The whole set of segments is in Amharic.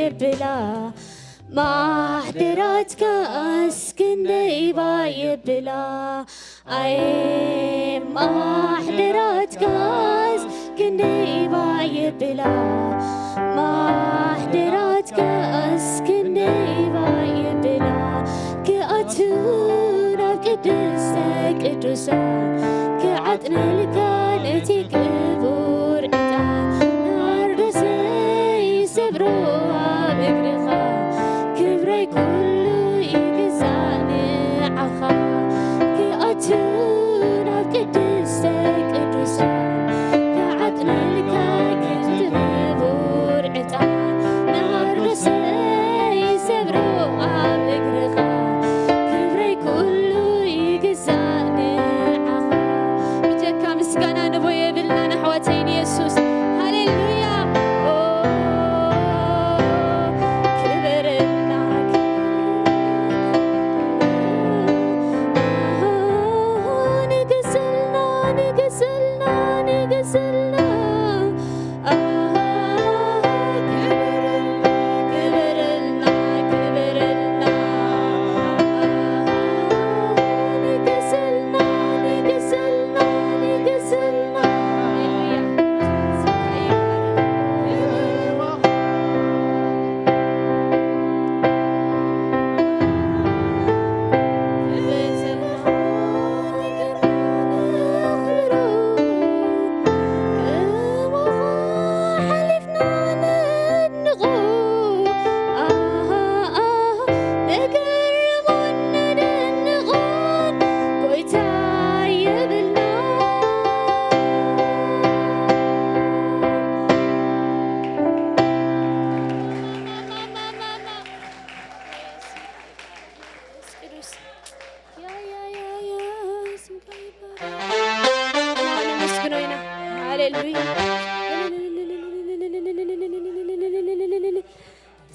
بلا ما حضرت كاسكندي باي بلا اي ما حضرت كاسكندي باي بلا ما حضرت كاسكندي باي بلا كأتونا بقدسة قدسان كعطنا لكالتي كبور عطان نار رسي سبروها بقرخا كبري كله يقزاني عخا كأتونا بقدسة قدسان كعطنا لكالتي كبور عطان نار رسي سبروها بقرخا كبري كله يقزاني عخا بجكا مسكنا نبوي بلنا نحوتيني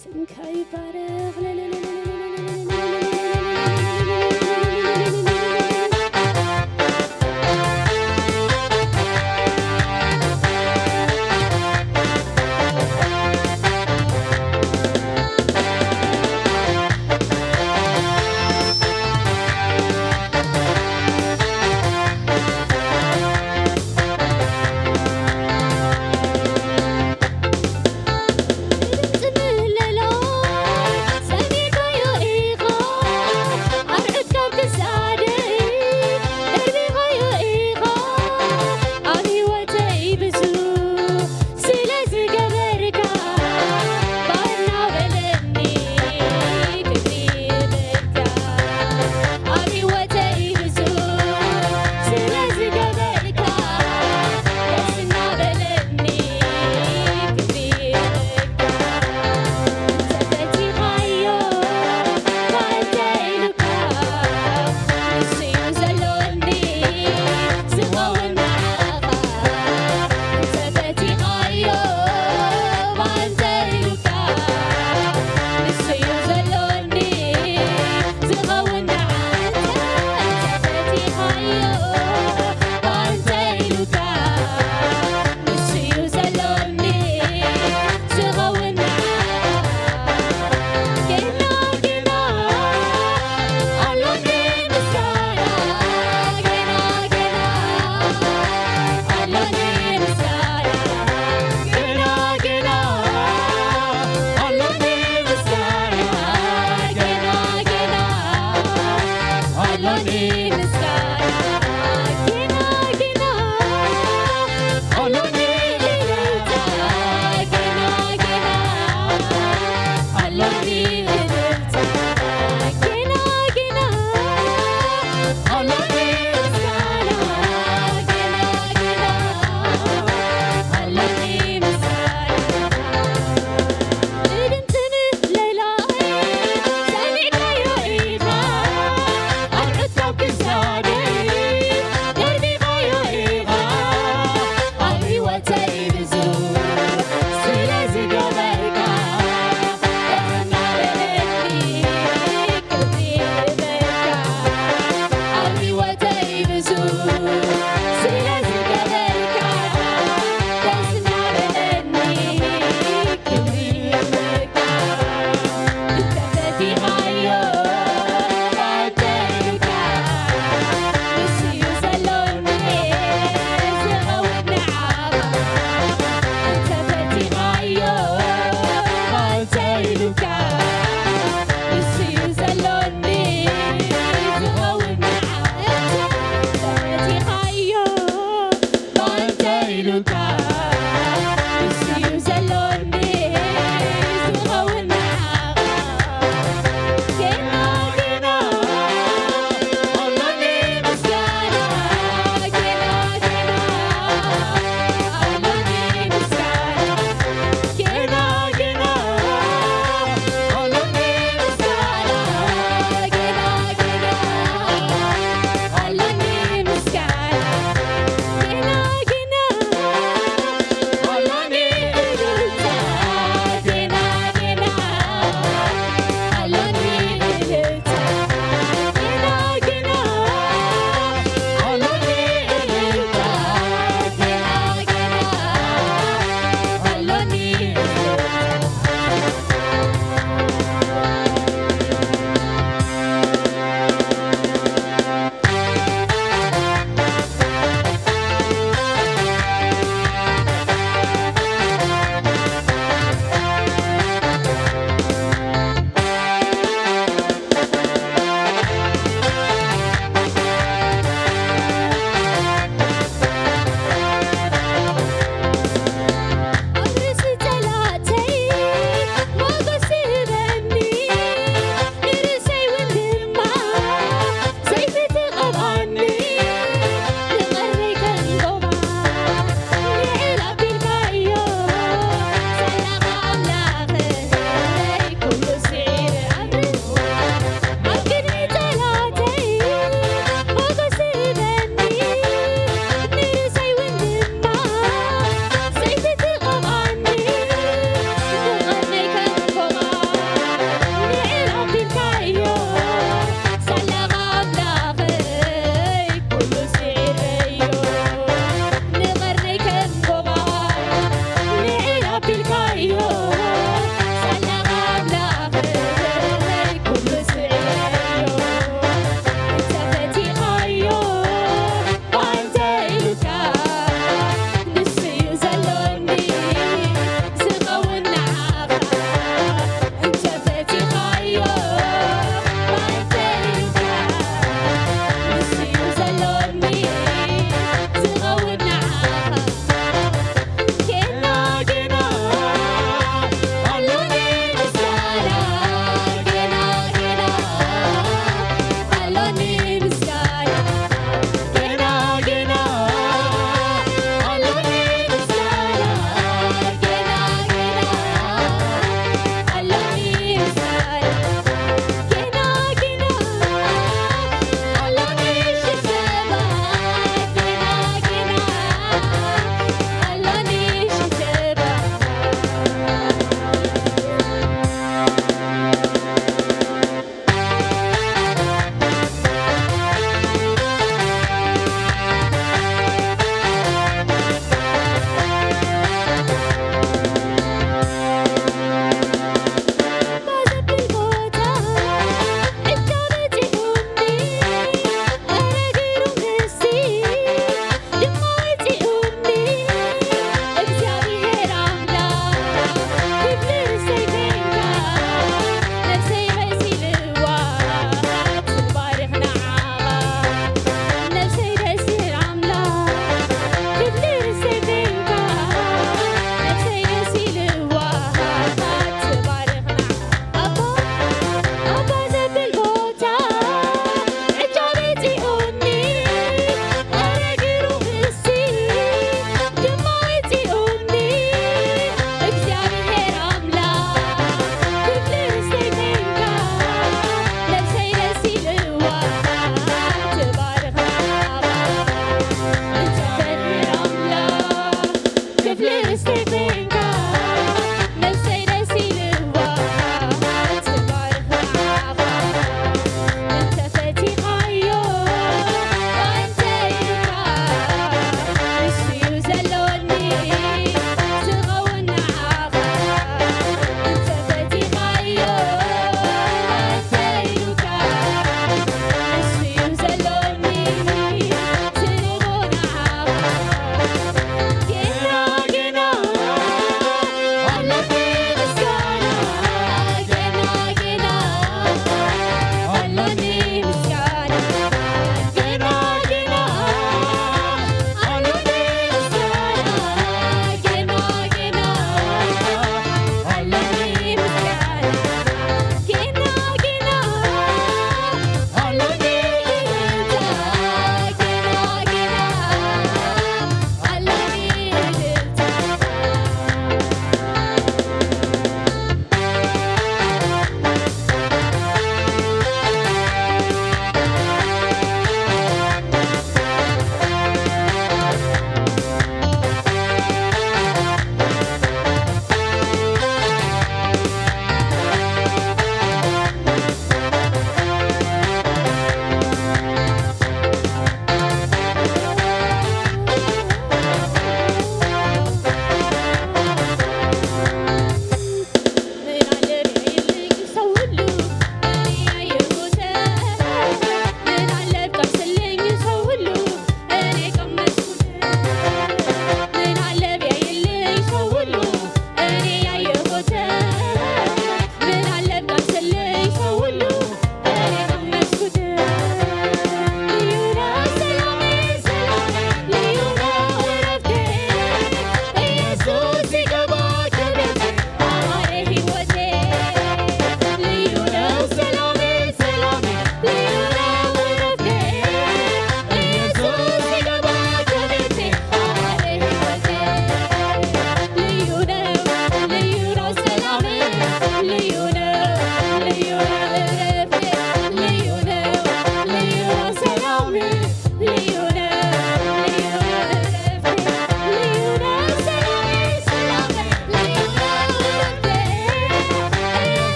ስምካ ይባረክ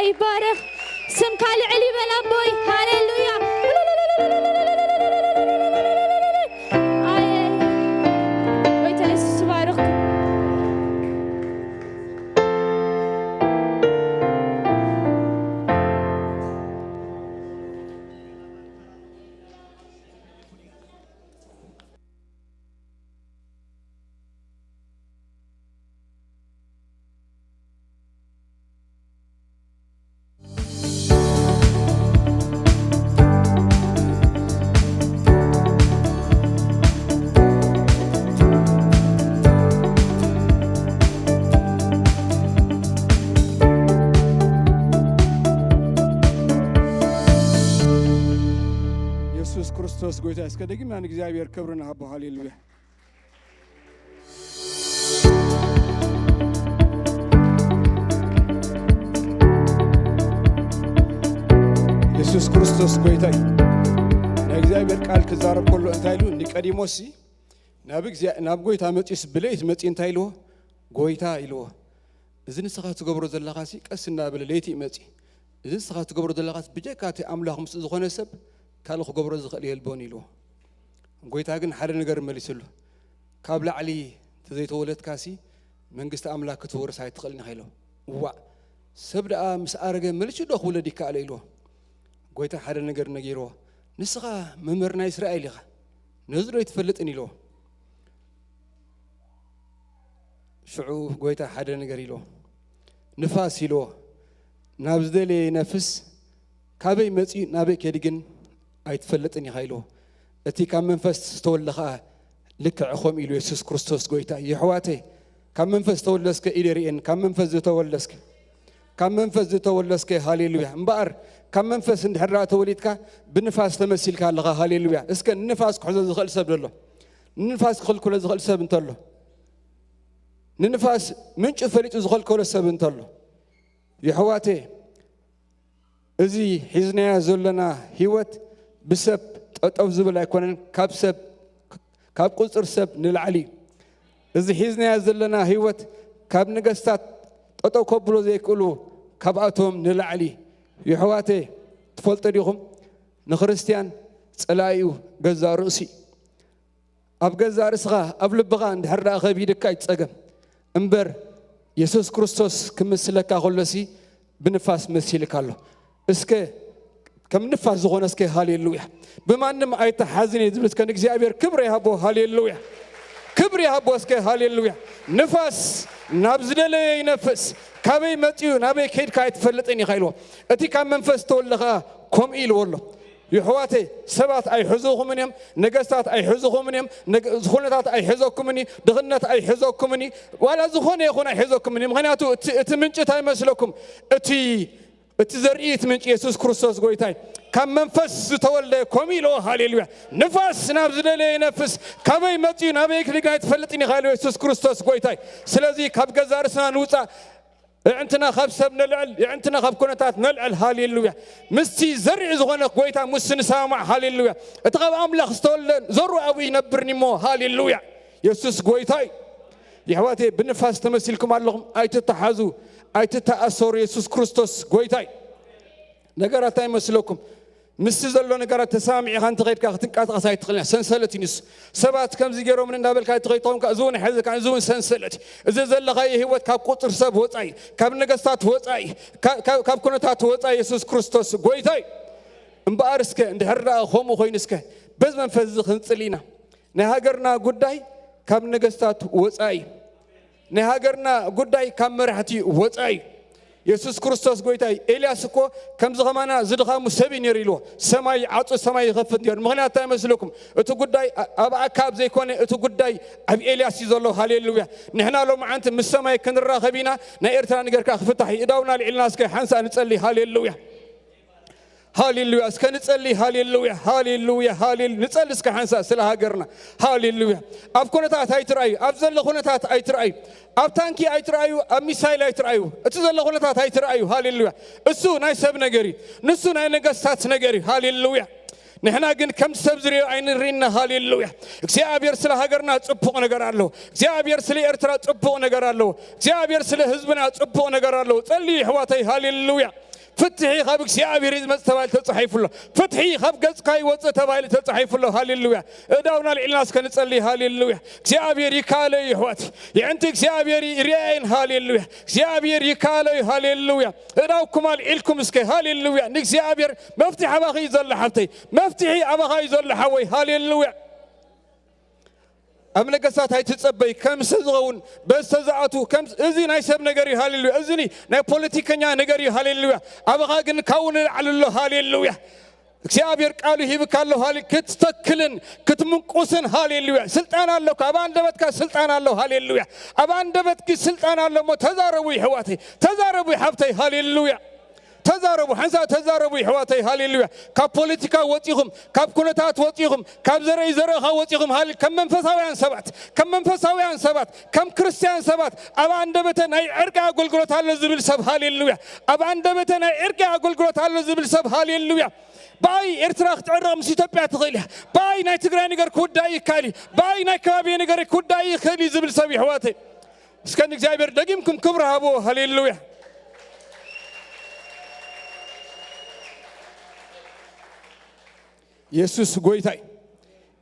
يبارك سمك العلي بلابوي هاليلويا ክርስቶስ ጎይታ እስከ ደግም ያን እግዚአብሔር ክብርና ሀቦ ሃሌሉያ ኢየሱስ ክርስቶስ ጎይታ እግዚአብሔር ቃል ከዛረብ ሁሉ እንታይሉ ኒቆዲሞስ ናብ ጎይታ መጪስ ብለይት መጪ እንታይሉ ጎይታ ኢልዎ እዝን ስኻቱ ገብሮ ዘለኻሲ ቀስና ብለ ለይቲ መጪ እዝን ስኻቱ ገብሮ ዘለኻስ ብጀካቲ አምላኽ ምስ ዝኾነ ሰብ ካልኹ ገብሮ ዝኽእል የልቦን ኢልዎ ጎይታ ግን ሓደ ነገር መልስሉ ካብ ላዕሊ ተዘይተወለድካሲ መንግስቲ አምላክ ክትወርስ ኣይትኽእልን ኢልዎ ዋ ሰብ ደኣ ምስ አረገ መልሽ ዶ ክውለድ ይከኣል ኢልዎ ጎይታ ሓደ ነገር ነጊርዎ ንስኻ መምህር ናይ እስራኤል ኢኻ ነዝሮ ይትፈልጥን ኢልዎ ሽዑ ጎይታ ሓደ ነገር ኢልዎ ንፋስ ኢልዎ ናብ ዝደለየ ነፍስ ካበይ መፂ ናበይ ከይድ ግን ኣይትፈልጥን ኢኻ ኢልዎ እቲ ካብ መንፈስ ዝተወለኸ ልክዕኾም ኢሉ ኢየሱስ ክርስቶስ ጎይታ ይሕዋተይ ካብ መንፈስ ተወለስከ ኢደሪኤን ካብ መንፈስ ዝተወለስከ ሃሌሉያ እምበኣር ካብ መንፈስ እንድሕራ ተወሊድካ ብንፋስ ተመሲልካ ኣለኻ ሃሌሉያ እስከ ንፋስ ክሕዞ ዝኽእል ሰብ ደሎ ንንፋስ ክኽልክሎ ዝኽእል ሰብ እንተሎ ንንፋስ ምንጭ ፈሊጡ ዝኽልክሎ ሰብ እንተሎ ይሕዋተይ እዚ ሒዝናያ ዘለና ህይወት بسب أو زبل يكون كاب قصر سب نلعلي إذا حزنا يزلنا هيوت كاب نجستات أو كبلو زي كلو كاب أتوم نلعلي يحواتي تفضل تريهم نخرستيان سلايو جزار رأسي أب جزار سخا قبل بغان هرّا غبي دكايت سجم أمبر يسوع كريستوس كمسلك أغلسي بنفاس مسيلك الله إسكه كم نفاس زغونس كه هاليلويا بما أنما أيت حزين يدبلت كان إخزابير كبر يهبو هاليلويا كبر يهبو اسكه هاليلويا نفاس نبزل ينفس كابي متيو نبي كيد كايت فلتني خيلو أتي كم منفس تولغا كم إيل والله يحواتي سبات أي حزوهم منهم نجستات أي حزوهم منهم زخونات أي حزوكم مني دغنات أي حزوكم مني ولا زخونة يخون أي حزوكم مني مغنياتو تمنش تاي مسلكم اتزرئيت من يسوع كريستوس قويتاي كم منفس تولى كميلو هاليلويا نفس نابزل لي نفس كبي متي نبيك لقيت فلتني خالو يسوع كريستوس قويتاي سلازي كاب جزار سنوتا عندنا خب سب نلعل عندنا خب كونتات نلعل هاليلويا مستي زرع زغنا قويتا مسن سامع هاليلويا اتغاب املاخ استول زرو ابي ينبرني مو هاليلويا يسوع قويتاي يا حواتي بنفاس تمثيلكم اللهم اي تتحازو أي تتأثر يسوع كريستوس قويتاي نجارة مسلوكم مستزلوا نجارة تسامع خان تغير كاختن كاتغ سايت خلنا سنسلتي نس سبات كم زيجروا من النابل كايت تغيطهم كأزون حزة كان زون سنسلت إذا زل غاية هو كاب قطر سب وطعي كاب نجستات وطعي كاب كونتات وطعي يسوع كريستوس قويتاي مبارسك عند هرّا خم وخينسك بس من فزخ نسلينا نهاجرنا قداي كاب نجستات وطعي نهاجرنا قداي كم مرحتي وطعي يسوع كريستوس قويتاي إلياس كو كم زغمانا زدغا مسبين يريلو سماي عطو سماي غفت ير مغنا تامسلكم اتو قداي ابا كاب زي كون اتو قداي ابي إلياس يزلو هاليلويا نحنا لو معنت من السماي كنرا خبينا نا إرترا نغيركا خفتحي اداونا لعلناس كي حنسا نصلي هاليلويا هاليلويا اسكن نصلي هاليلويا هاليلويا هاليل نصلي اسك حنسا سلا هاجرنا هاليلويا اب كونتات ايتراي اب زل كونتات ايتراي اب تانكي ايترايو اب ميسايل ايترايو اتزل كونتات ايترايو هاليلويا اسو ناي سب نغري نسو ناي نغستات نغري هاليلويا نحنا ግን ከም ሰብ ዝሪዮ አይንሪና ሃሌሉያ እግዚአብሔር ስለ ሀገርና ጽቡቅ ነገር አለው እግዚአብሔር ስለ ኤርትራ ጽቡቅ ነገር አለው እግዚአብሔር ስለ ህዝብና ጽቡቅ ነገር አለው ጸልይ ህዋታይ ሃሌሉያ فتحي خابك سيابير إذا مستوى تصحيف الله فتحي خاب جز كاي وصل تبايل تصحيف الله هاليلويا داونا الناس كانت تصلي هاليلويا سيابير يكالي يهوت يعنتك سيابير يرين هاليلويا سيابير يكالي هاليلويا داوكم العلكم اسكي هاليلويا نك سيابير مفتح أبغى يزل حبتي مفتحي أبغى يزل حوي هاليلويا أمنا قصات هاي تتصبي كم سزغون بس سزعتو كم إزي ناي سب نجاري هاليلويا إزني ناي بوليتيكنيا نجاري هاليلويا أبغى جن كون على الله هاليلويا سيابير قالوا هي بكالله هالي كتستكلن كتمنقوسن هاليلويا سلطان الله أبان دبتك سلطان الله هاليلويا أبان دبتك سلطان الله مو تزاربوا حواتي تزاربوا حبتي هاليلويا تزاربوا حنسا تزاربوا حواتي هاليلويا كاب بوليتيكا وطيهم كاب كونتات وطيهم كاب زرها وطيهم هالي كم منفساويان سبات كم منفساويان سبات كم كريستيان سبات أبا عندبتنا أي إرجع أقول قلت هالو زبل سب هاليلويا أبا عندبتنا أي إرجع أقول قلت هالو زبل سب هاليلويا باي إرتراخ تعرض مسيتبع تغيله باي ناي تقرأ نجار كوداي كالي باي ناي كابي نجار كوداي خلي زبل سبي حواتي سكانك زايبر دقيمكم كبرها أبو هاليلويا يسوع قويتاي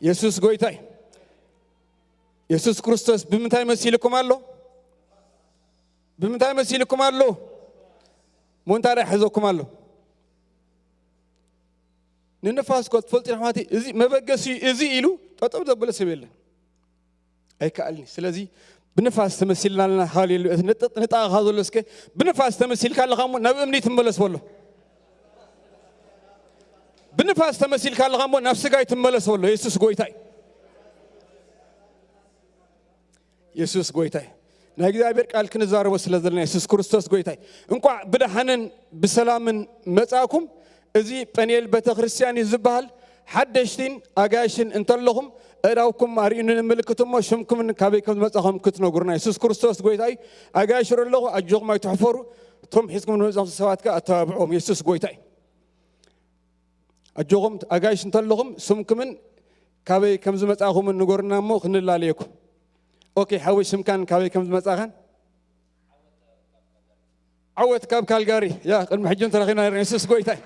يسوع قويتاي يسوع كريستوس بمتى مسيلكم الله بمتى مسيلكم الله مون تاريخ حزوكم الله ننفاس قد فلت رحمتي إزي ما بقسي إزي إلو تطب دبل سبيل أي كألني سلازي بنفاس تمثيلنا لنا حالي نتاع هذا الاسك بنفاس تمثيل كان لغامو نبأمني تملس والله بنفاس تمثيل كان لغامو نفس جاي تملس والله يسوع قويتاي يسوع قويتاي نهجد أبير قال كنزار وسلذلنا يسوع كريستوس قويتاي إنكوا بدهنن بسلام مساكم إذا بنيل بتخريسياني زبال حدشتين أجاشين انتلهم أراكم مارينون ملكتهم وشمكم من كابيكم مساهم كتنو قرنا يسوع كريستوس قويتاي أجاشر الله أجوع ما يتحفروا ثم حسكم من وزن السوات كأتابعهم يسوع قويتاي أجوعهم أجاش انتلهم سمكم من كابيكم مساهم من قرنا مو خن الله عليكم أوكي حاول شمكان كابيكم مساهم عوت كاب كالجاري يا المحجون تلاقينا يسوع قويتاي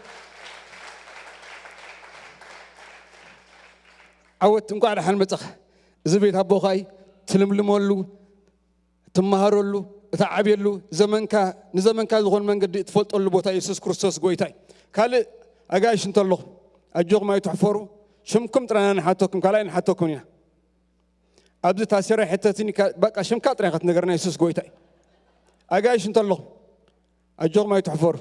عوت نقع على حال متخ زبيت هبو خاي تلملمولو تمهرولو تعبيلو زمنك نزمنك زغون من قد تفلطلو بوتا يسوع كريستوس قويتاي قال اغاش انتلو اجوغ ما يتحفروا شمكم ترانا حاتوكم كلاين حاتوكم يا ابز تاسير حتتني بقى شمكا طريقه نغرنا يسوع قويتاي اغاش انتلو اجوغ ما يتحفروا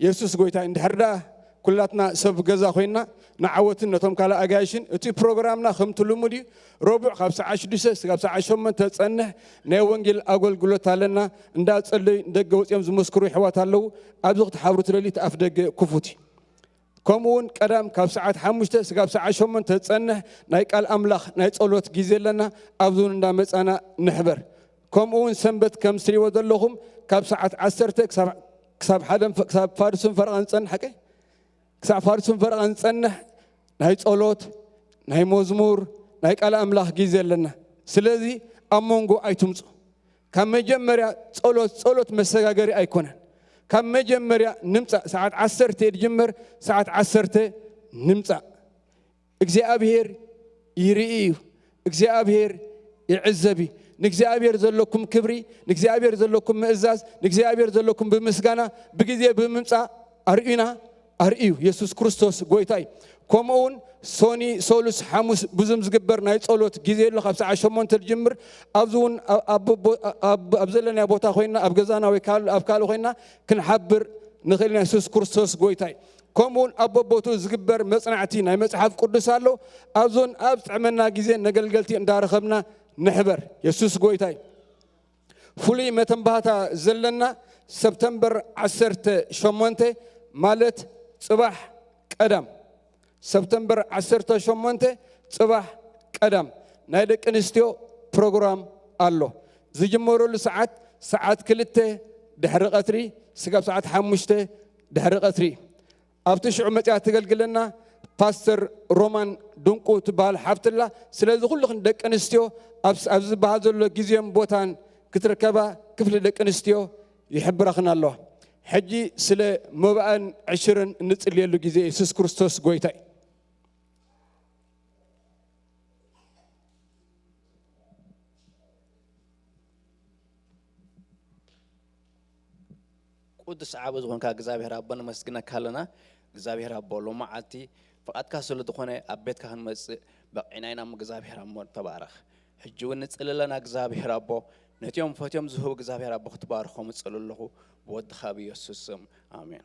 يسوع قويتاي اندحردا كلاتنا سب جزا خوينا نعوتنا توم كلا أجايشين أتي برنامجنا خمت لمودي ربع خمسة عشر دسة خمسة عشر من تتصنع نيوانجيل أقول قلت لنا ندات اللي دقوت يوم زمسكرو حوات هلو أبزغت حاورت اللي تأفدق كفوتي كمون كلام خمسة حمشة خمسة عشر من تتصنع نايك الأملاخ نايت أولوت جيزل لنا أبزون دامت أنا نحبر كمون سنبت كم سري ودلهم خمسة عشرة كسب حدا كسب فارس فرقان صن حكي كسب فارس فرقان صن نايت أولوت ناي مزمور نايك على أملاخ جيزل لنا سلذي أمونغو أيتمز كم مجمرة أولوت مسجاري أيكونه كم مجمرة نمسا ساعة عشرة تجمر ساعة عشرة نمسا إجزاء يريء إجزاء يعزبي نجزاء زلكم كبري نجزاء زلكم مئزاز نجزاء زلكم بمسجنا بجزاء بمسا أرئيو يسوع كريستوس قويتاي كمون سوني سولس حموس بزمز جبر نايت أولوت جزيل لخمسة عشر من ترجمر أبزون أبزلنا أبو تاخوينا أبجزانا وكال أبكالو خوينا كنحبر نخلينا يسوع كريستوس قويتاي كمون أبو بوتوز جبر مصنعتي ناي مصحف قدس الله أبزون أبز عملنا جزيل نقلقلتي ندار خبنا نحبر يسوع قويتاي فولي متنبهتا زلنا سبتمبر 10 شمونته مالت صباح قدم سبتمبر 10 شمونته صباح قدم نايدك انستيو بروجرام الله زجمرو ساعات كلته دحر قطري سقاب ساعات 5 دحر قطري ابتشعو متى تغلغلنا باستر رومان دنقو تبال حفت الله سلازي كل دك انستيو ابز بهذا الجزيم بوتان كتركبا كفل دك انستيو يحبرخنا الله حجي سلا مبان عشرن نصليلو غزي يسوع كريستوس غويتاي قدس عابز هونكا እግዚአብሔር አባን መስግና ካለና እግዚአብሔር አባሎ ማዓቲ فقط كاسل دخونه أبيت كهن مس بقينانا مجزابير أمور تبارك حجون نتسللنا جزابير أبو نتيوم فتيوم زهو جزابير أبو تبارك هم تسلله بود خابي يسوسم آمين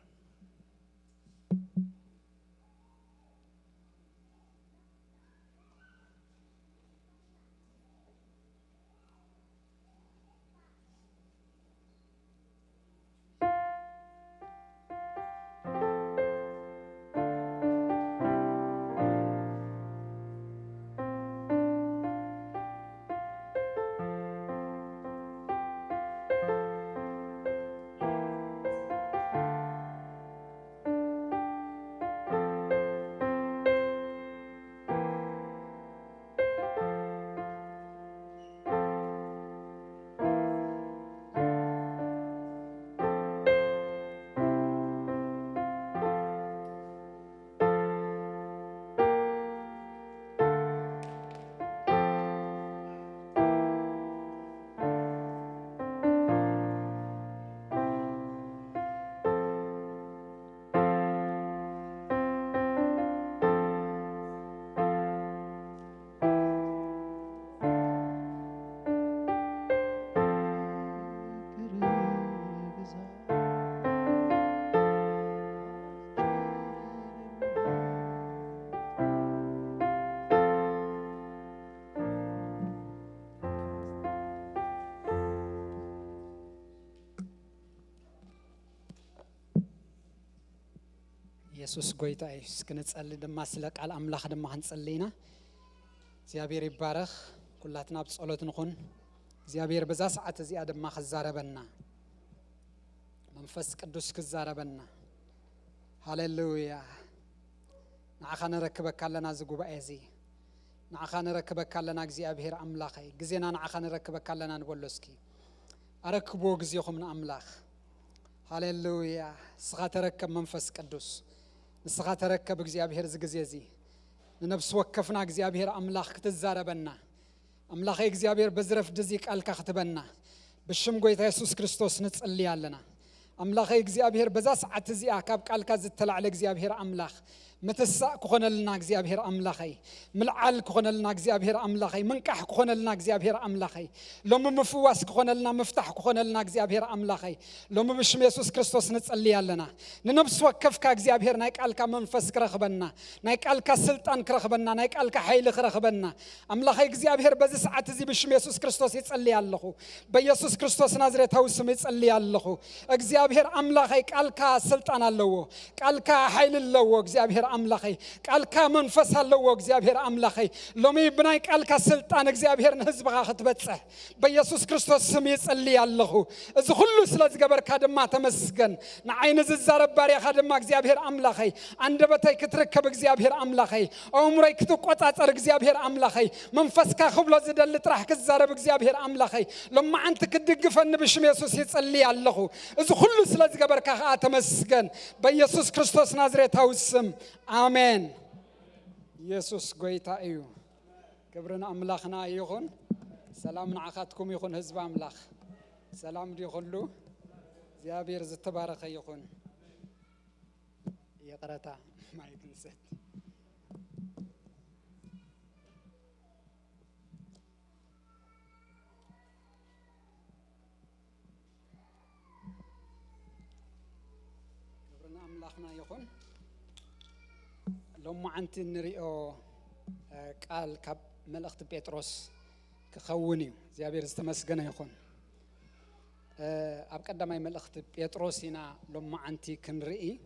ኢየሱስ ጎይታ እስከነጸልይ ደማ ስለ ቃል አምላኽ ደማ ኸንጸልይና እግዚአብሔር ይባረኽ ኩላትና በጸሎት ንኹን እግዚአብሔር በዛ ሰዓት እዚኣ ደማ ኸዛረበና መንፈስ ቅዱስ ክዛረበና ሃሌሉያ ንዓኻ ነረክበካ ኣለና ዝጉባኤ እዚ ንዓኻ ነረክበካ ኣለና እግዚአብሔር አምላኸይ ግዜና ንዓኻ ነረክበካ ኣለና ንበሎስኪ አረክቦ ግዜኹም ንአምላኽ ሃሌሉያ ስኻ ተረከብ መንፈስ ቅዱስ ንስኻ ተረከብ እግዚአብሔር ዝግዜዚ ንነፍስ ወከፍና እግዚአብሔር አምላኽ ክትዛረበና አምላኸ እግዚአብሔር በዝረፍ ድዚ ቃልካ ክትበና በሽም ጎይታ ኢየሱስ ክርስቶስ ንጽልይ ኣለና አምላኸ እግዚአብሔር በዛ ሰዓት እዚኣ ካብ ቃልካ ዝተላዕለ እግዚአብሔር አምላኽ متساء كخونلنا እግዚአብሔር አምላኸይ ምልዓል كخونلنا እግዚአብሔር አምላኸይ መንቃሕ كخونلنا እግዚአብሔር አምላኸይ ሎም መፍዋስ كخونلنا መፍታሕ كخونلنا እግዚአብሔር አምላኸይ ሎም በሽም ኢየሱስ ክርስቶስ ንጽልያለና ንነፍስ ወከፍካ እግዚአብሔር ናይ ቃልካ መንፈስ ክረኽበና ናይ ቃልካ ስልጣን ክረኽበና ናይ ቃልካ ኃይል ክረኽበና አምላኸይ እግዚአብሔር በዚ ሰዓት እዚ በሽም ኢየሱስ ክርስቶስ ይጽልያለሁ በኢየሱስ ክርስቶስ ናዝሬታዊ ስም ይጽልያለሁ እግዚአብሔር አምላኸይ ቃልካ ስልጣን አለው ቃልካ ኃይል አለው እግዚአብሔር አምላኸይ ቃልካ መንፈስ አለው እግዚአብሔር አምላኸይ ሎሚ ብናይ ቃልካ ስልጣን እግዚአብሔር ንህዝብኻ ክትበጽሕ በኢየሱስ ክርስቶስ ስም ይጽልያለሁ እዚ ሁሉ ስለዝገበርካ ድማ ተመስገን ንዓይነ ዝዛረብ ባሪያኻ ድማ እግዚአብሔር አምላኸይ አንደበተይ ክትረከብ እግዚአብሔር አምላኸይ አእምሮይ ክትቆጻጸር እግዚአብሔር አምላኸይ መንፈስካ ክብሎ ዝደል ጥራሕ ክዛረብ እግዚአብሔር አምላኸይ ሎማ አንተ ክድግፈን ብሽም ኢየሱስ ይጽልያለሁ እዚ ሁሉ ስለዝገበርካ ተመስገን በኢየሱስ ክርስቶስ ናዝሬታዊ ስም አሜን ኢየሱስ ጎይታ እዩ ክብርን አምላኽና ይኹን ሰላም ንዓኻትኩም ይኹን ህዝብ አምላኽ ሰላም ይኹንሉ እግዚአብሔር ዝተባረኸ ይኹን የቀረታ ማይክንሰት ክብርን አምላኽና ይኹን لما أنت نريو قال كاب ملأخت بيتروس كخوني زيابير استمسجنا يخون أبقى ما ملأخت بيتروس هنا لما أنت كنرئي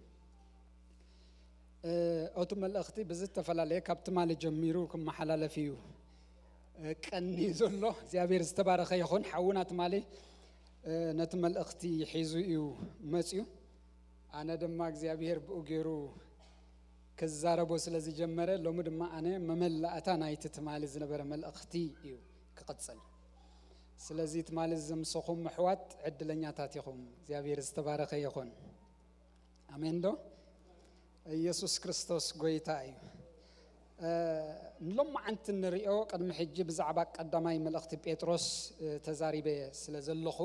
أوتو ملأختي بزت فلالي كابت مالي جميرو كم محلال فيو كني زلو زيابير استبارخ يخون حونات مالي نتمل أختي حيزو يو مسيو أنا دماغ زيابير بأجيرو كزاربو سلازي جمرة لو مدما أنا مملأتنا يتتمالي زنبرة ملأختي يو كقتصل ስለዚህ ትማል ዝምሰኹም ምሕዋት ዕድለኛታት ኢኹም እግዚአብሔር ዝተባረኸ ይኹን አሜን ዶ ኢየሱስ ክርስቶስ ጎይታ እዩ ንሎማዓንቲ ንሪኦ ቅድሚ ሕጂ ብዛዕባ ቀዳማይ መልእኽቲ ጴጥሮስ ተዛሪበ ስለ ዘለኹ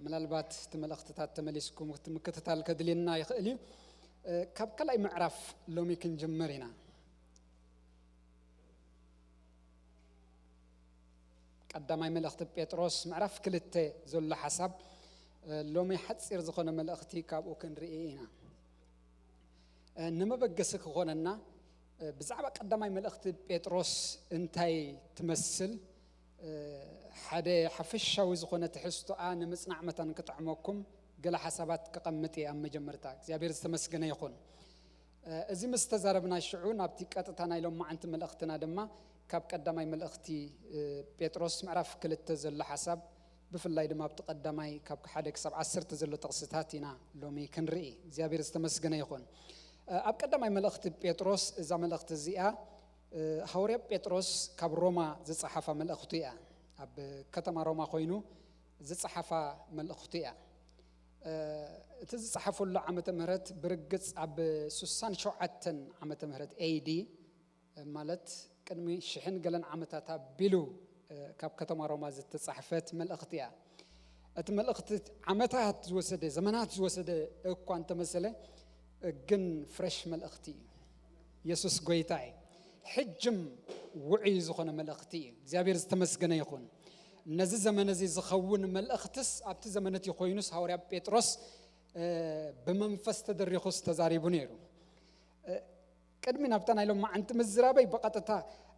ምናልባት ተመልእኽትታት ተመሊስኩም ክትምክትታል ከድልየና ይኽእል እዩ ካብ ካልኣይ ምዕራፍ ሎሚ ክንጅምር ኢና ቀዳማይ መልእኽቲ ጴጥሮስ ምዕራፍ 2 ዘሎ ሓሳብ ሎሚ ሓፂር ዝኾነ መልእኽቲ ካብኡ ክንርኢ ኢና ንመበገሲ ክኾነና ብዛዕባ ቀዳማይ መልእኽቲ ጴጥሮስ እንታይ ትመስል ሓደ ሓፈሻዊ ዝኾነ ትሕዝቶኣ ንምጽናዕ መተን ክጥዕመኩም ገለ ሓሳባት ክቐምጥ ኣብ መጀመርታ እግዚአብሔር ዝተመስገነ ይኹን እዚ ምስ ተዛረብና ሽዑ ናብቲ ቀጥታ ናይ ሎማዓንቲ መልእኽትና ድማ ካብ ቀዳማይ መልእኽቲ ጴጥሮስ ምዕራፍ 2 ዘሎ ሓሳብ ብፍላይ ድማ ኣብቲ ቀዳማይ ካብ 1 ክሳብ 10 ዘሎ ጥቕስታት ኢና ሎሚ ክንርኢ እግዚአብሔር ዝተመስገነ ይኹን ኣብ ቀዳማይ መልእኽቲ ጴጥሮስ እዛ መልእኽቲ እዚኣ ሐዋርያ ጴጥሮስ ካብ ሮማ ዝጸሓፈ መልእኽቱ እያ ኣብ ከተማ ሮማ ኮይኑ ዝጸሓፈ መልእኽቱ እያ እቲ ዝጸሓፈሉ ዓመተ ምህረት ብርግጽ ኣብ 67 ዓመተ ምህረት AD ማለት ቅድሚ 1000 ገለን ዓመታት ኣቢሉ ካብ ከተማ ሮማ ዝተጻሕፈት መልእኽቲ እያ እቲ መልእኽቲ ዓመታት ዝወሰደ ዘመናት ዝወሰደ እኳ እንተመሰለ ግን ፍሬሽ መልእኽቲ ኢየሱስ ጎይታ እዩ ሕጅም ውዑይ ዝኾነ መልእኽቲ እዩ እግዚአብሔር ዝተመስገነ ይኹን ነዚ ዘመን እዚ ዝኸውን መልእኽትስ ኣብቲ ዘመነት ይኾይኑስ ሐዋርያ ጴጥሮስ ብመንፈስ ተደሪኹስ ተዛሪቡ ነይሩ ቅድሚ ናብታ ናይ ሎማዓንቲ ምዝራበይ በቐጥታ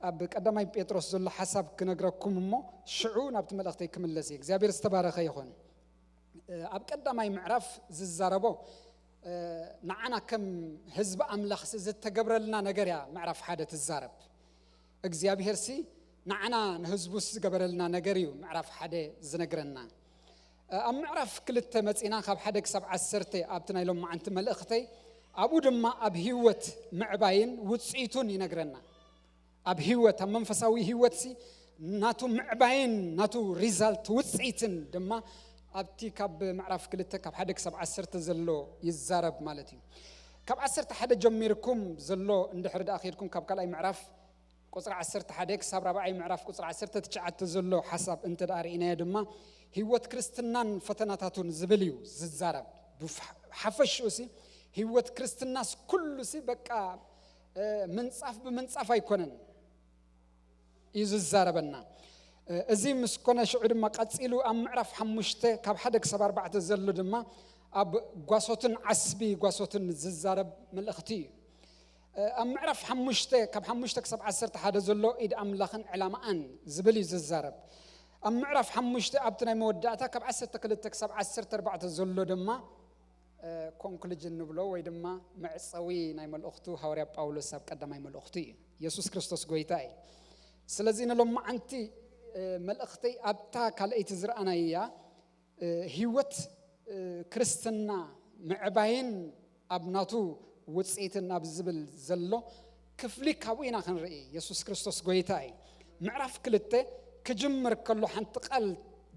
ኣብ ቀዳማይ ጴጥሮስ ዘሎ ሓሳብ ክነግረኩም እሞ ሽዑ ናብቲ መልእኽተይ ክምለስ እየ እግዚአብሔር ዝተባረኸ ይኹን ኣብ ቀዳማይ ምዕራፍ ዝዛረቦ ንዓና ከም ህዝቢ ኣምላኽ ዝተገብረልና ነገር ያ ምዕራፍ 1 ትዛረብ እግዚአብሔር ሲ ንዓና ንህዝቡስ ዝገበረልና ነገር እዩ ምዕራፍ 1 ዝነግረና ኣብ ምዕራፍ 2 መጺና ካብ 1 ክሳብ 10 ኣብቲ ናይ ሎማዓንቲ መልእኽተይ ኣብኡ ድማ ኣብ ህይወት ምዕባይን ውጽኢቱን ይነግረና ኣብ ህይወት ኣብ መንፈሳዊ ህይወት ሲ ናቱ ምዕባይን ናቱ ሪዛልት ውጽኢትን ድማ ኣብቲ ካብ ምዕራፍ 2 ካብ 1 ክሳብ 10 ዘሎ ይዛረብ ማለት እዩ ካብ 11 ጀሚርኩም ዘሎ እንድሕር ዳኺርኩም ካብ ካልኣይ ምዕራፍ ቁጽሪ 11 ክሳብ 4ይ ምዕራፍ ቁጽሪ 19 ዘሎ ሓሳብ እንተዳሪእናዮ ድማ ህይወት ክርስትናን ፈተናታቱን ዝብል እዩ ዝዛረብ ሓፈሽኡ ሲ ህይወት ክርስትናስ ኩሉ ሲ በቃ ምንጻፍ ብምንጻፍ ኣይኮነን እዩ ዝዛረበና እዚ ምስኮነ ሽዑ ድማ ቀጺሉ ኣብ ምዕራፍ 5 ካብ 1 ክሳብ 4 ዘሎ ድማ ኣብ ጓሶትን ዓስቢ ጓሶትን ዝዛረብ መልእኽቲ እዩ ኣብ ምዕራፍ 5 ካብ 5 ክሳብ 11 ዘሎ ኢድ ኣምላኽን ዕላማኣን ዝብል እዩ ዝዛረብ ኣብ ምዕራፍ 5 ኣብቲ ናይ መወዳእታ ካብ 12 ክሳብ 14 ዘሎ ድማ ኮንክሉዥን ንብሎ ወይ ድማ መዕፀዊ ናይ መልእኽቱ ሐዋርያ ጳውሎስ ኣብ ቀዳማይ መልእኽቱ እዩ ኢየሱስ ክርስቶስ ጎይታ እዩ ስለዚህ ንሎማዓንቲ መልእኽተይ ኣብታ ካልአይቲ ዝረአናያ ህይወት ክርስትና ምዕባይን ኣብ ናቱ ውጽኢትን ኣብ ዝብል ዘሎ ክፍሊ ካብኡ ኢና ክንርኢ ኢየሱስ ክርስቶስ ጎይታ እዩ ምዕራፍ 2 ክጅምር ከሎ ሓንቲ ቃል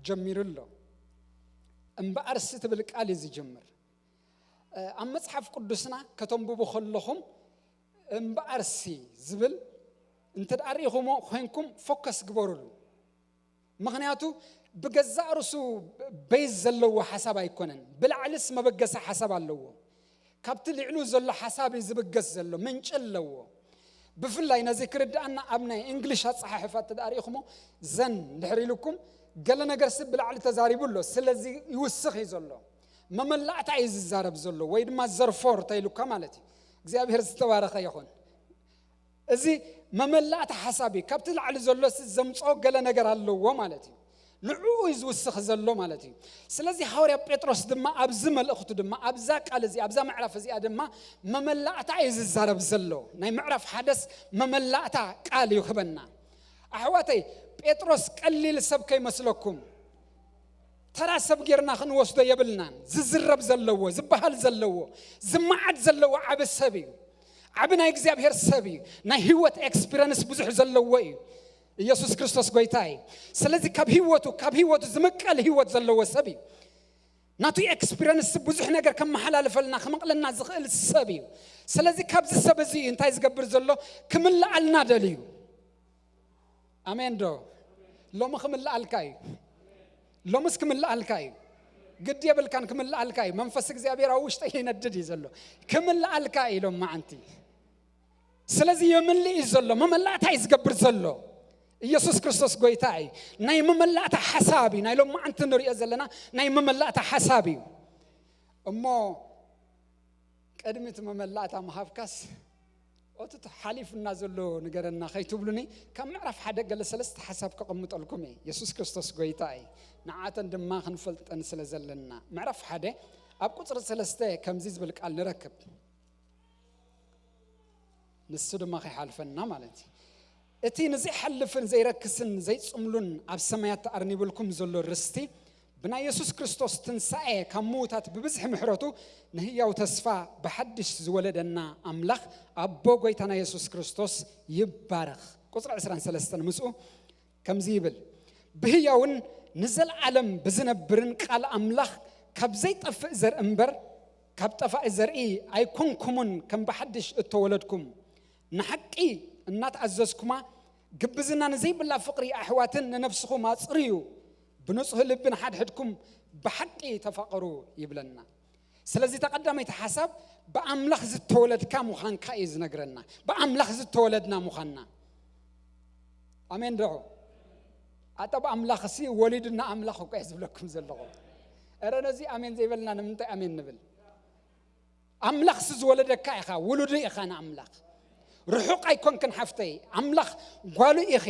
ጀሚሩሎ እምበኣርሲ ትብል ቃል እዩ ዝጅምር ኣብ መጽሓፍ ቅዱስና ከተንብቡ ከለኹም እምበኣርሲ ዝብል እንተዳሪኹሞ ኮይንኩም ፎከስ ግበሩሉ ምክንያቱ بجزاء رسو بيز زلوا حساب يكونن بالعلس ما بجس حساب اللو كابتل علو زل حساب يزبجس زلوا منش اللو بفلا ينذكر أن أبناء إنجليش هتصحح فتداريخمو زن لحري لكم قالنا قرسب بالعلي تزاريب له سلزي يوسخ يزلوا ما ملعت عايز الزارب زلوا ويد ما الزرفور تيلو كمالتي زي بهرز توارخ يخون إزي ما ملعت حسابي كابتل على زلوا الزمصو قالنا قر اللو مالتي نعو يزوسخ زلوا مالتي سلزي حوري بيتروس دما أبزم الأخت دما أبزاك على زي أبزا معرف زي أدما ما ملعت عايز الزارب زلوا ناي معرف حدث ما ملعت قال يخبرنا أحواتي بيتروس قليل سبكي مسلكم ترى سبغيرنا خنوسدو يبلنا ززرب زلوا زبحال زلوا زمعت زلوا عب السبي عبنا እግዚአብሔር ሰቢ ናይ ህይወት ኤክስፒሪየንስ ብዙሕ ዘለዎ እዩ ኢየሱስ ክርስቶስ ጎይታይ ስለዚህ ካብ ህይወቱ ዝመቀል ህይወት ዘለዎ ሰብ እዩ ናቱ ኤክስፒሪየንስ ብዙሕ ነገር ከመሓላልፈልና ከመቕለና ዝኽእል ሰብ እዩ ስለዚህ ካብዚ ሰብ እዚ እንታይ ዝገብር ዘሎ ክምላኣልና ደልዩ አሜን ዶ ሎሚ ክምላኣልካ እዩ ሎምስ ክምላኣልካ እዩ ግድ የብልካን ክምላኣልካ እዩ መንፈስ እግዚአብሔር ኣብ ውሽጠ ይነድድ እዩ ዘሎ ክምላኣልካ ኢሎም ማዓንቲ ስለዚህ የምልእ እዩ ዘሎ መመላእታ እዩ ዝገብር ዘሎ ኢየሱስ ክርስቶስ ጎይታይ ናይ መመላእታ ሓሳብ እዩ ናይ ሎም ማዓንቲ ንሪኦ ዘለና ናይ መመላእታ ሓሳብ እዩ እሞ ቀድሚት መመላእታ መሃፍካስ ኦትት ሓሊፍና ዘሎ ነገርና ከይትብሉኒ ካብ ምዕራፍ ሓደ ገለ ሰለስተ ሓሳብ ከቐምጠልኩም እየ ኢየሱስ ክርስቶስ ጎይታይ ንዓተን ድማ ክንፈልጠን ስለ ዘለና ምዕራፍ ሓደ ኣብ ቁፅሪ 3 ከምዚ ዝብል ቃል ንረክብ ንሱ ድማ ከይሓልፈና ማለት እዩ እቲ ንዘይሓልፍን ዘይረክስን ዘይፅምሉን ኣብ ሰማያት ተኣርኒብልኩም ዘሎ ርስቲ ብናይ ኢየሱስ ክርስቶስ ትንሳኤ ካብ ምዉታት ብብዝሒ ምሕረቱ ንህያው ተስፋ ብሓድሽ ዝወለደና ኣምላኽ ኣቦ ጎይታና ኢየሱስ ክርስቶስ ይባረኽ ቁፅሪ 23 ምስኡ ከምዚ ይብል ብህያውን ንዘለዓለም ብዝነብርን ቃል ኣምላኽ ካብ ዘይጠፍእ ዘርኢ እምበር ካብ ጠፋኢ ዘርኢ ኣይኮንኩምን ከም ብሓድሽ እተወለድኩም ንሓቂ እናተኣዘዝኩማ ግብዝና ንዘይብላ ፍቕሪ ኣሕዋትን ንነፍስኹም ኣፅርዩ ብንጹህ ልብን ሓድሕድኩም ብሓቂ ተፋቐሩ ይብለና ስለዚህ ተቀዳመይቲ ሓሳብ በአምላኽ ዝተወለድካ ሙኻንካ እዩ ዝነግረና በአምላኽ ዝተወለድና ሙኻንና አሜን ዶ ኣታ በአምላኽ ሲ ወሊድና አምላኽ እኮ ዝብለኩም ዘለኹ እረ ነዚ አሜን ዘይበልና ንምንታይ አሜን ንብል አምላኽ ዝወለደካ ኢኻ ውሉድ ኢኻ ንአምላኽ ርሑቕ ኣይኮንክን ሓፍተይ አምላኽ ጓሉ ኢኺ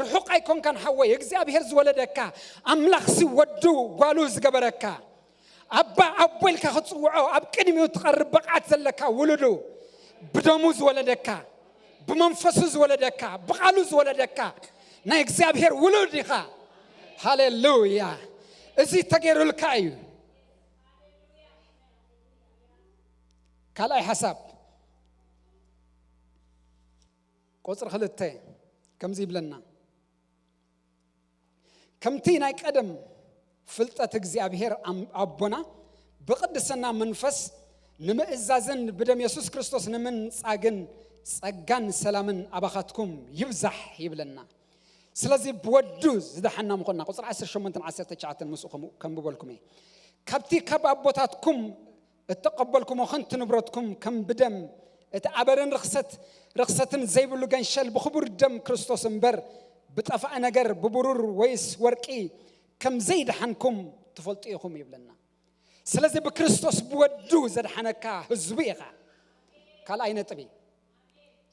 ርሑቕ ኣይኮንክን ሓወይ እግዚአብሔር ዝወለደካ አምላኽ ሲወዱ ጓሉ ዝገበረካ አባ አቦልካ خصوعو اب قدميو تقرب بقعت زلكا ولدو بدمو زولدكا بمنفسو زولدكا بقالو زولدكا نا እግዚአብሔር ولد يخا هاليلويا ازي تغيرو لكايو كلاي حساب قصر خلته كمزي بلنا كمتي ناي قدم ፍልጠት እግዚአብሔር አቦና በቅድስና መንፈስ ንምእዛዝን በደም ኢየሱስ ክርስቶስ ነምን ጻግን ጸጋን ሰላምን አባኻትኩም ይብዛሕ ይብለና ስለዚህ በወዱ ዝደሐና ምኾና ቁጥር 18 19 መስኡኹም ከም ብበልኩም ካብቲ ካብ አቦታትኩም እተቀበልኩም ወንት ንብረትኩም ከም በደም እተአበረን ረኽሰትን ዘይብሉ ገንሸል በኽቡር ደም ክርስቶስ እንበር በጠፋ ነገር በብሩር ወይስ ወርቂ كم زيد حنكم تفلطيكم يبلنا سلازي بكريستوس بودو زد حنكا حزبيغا قال اين طبي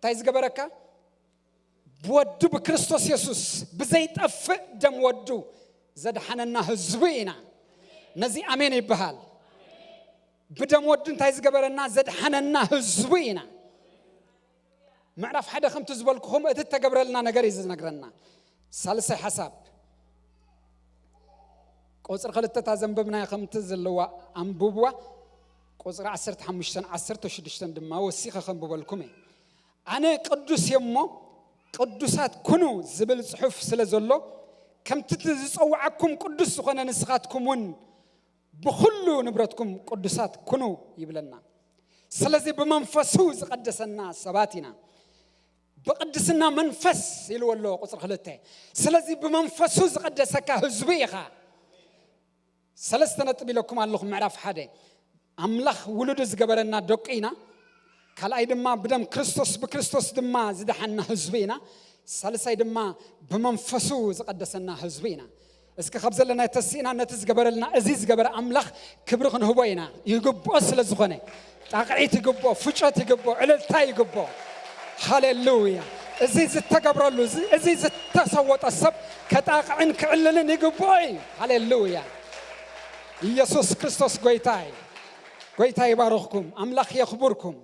تايز غبركا بودو بكريستوس يسوس بزيت اف دم ودو زد حننا حزبينا نزي امين يبحال بدم ودن تايز غبرنا زد حننا حزبينا معرف حدا خم تزبلكم اتتغبرلنا نغير يزنغرنا ثالث حساب قصر خلت تزنببنا خمت زلوا انبوبوا قصر 15 دما وسيخه خنببلكم انا قدوس يمو قدوسات كنو زبل صحف سلازلو كم تتصوعكم قدوس خنا نسخاتكمون بكل نبرتكم قدوسات كنو يبلنا سلازي بمنفسو قدسنا سباتنا بقدسنا منفس يلولو قصر خلته سلازي بمنفسو قدسك حزبيخه سلسنا تبيلكم الله معرف حدا أملاخ ولد زجبرنا دقينا كلا دما بدم كريستوس بكريستوس دما زدحنا حزبينا سلسة دما بمنفسو زقدسنا حزبينا اسك خبز لنا تسينا نتزجبر لنا عزيز جبر أملاخ كبرخن هوينا يجب أصل زخنة تعقيت يجب فجأة يجب علتها يجب هاليلويا عزيز التجبر له عزيز التصوت السب كتاقعن كعلنا يجب هاليلويا ኢየሱስ ክርስቶስ ጎይታይ ይባርኽኩም አምላኽ ይኽብርኩም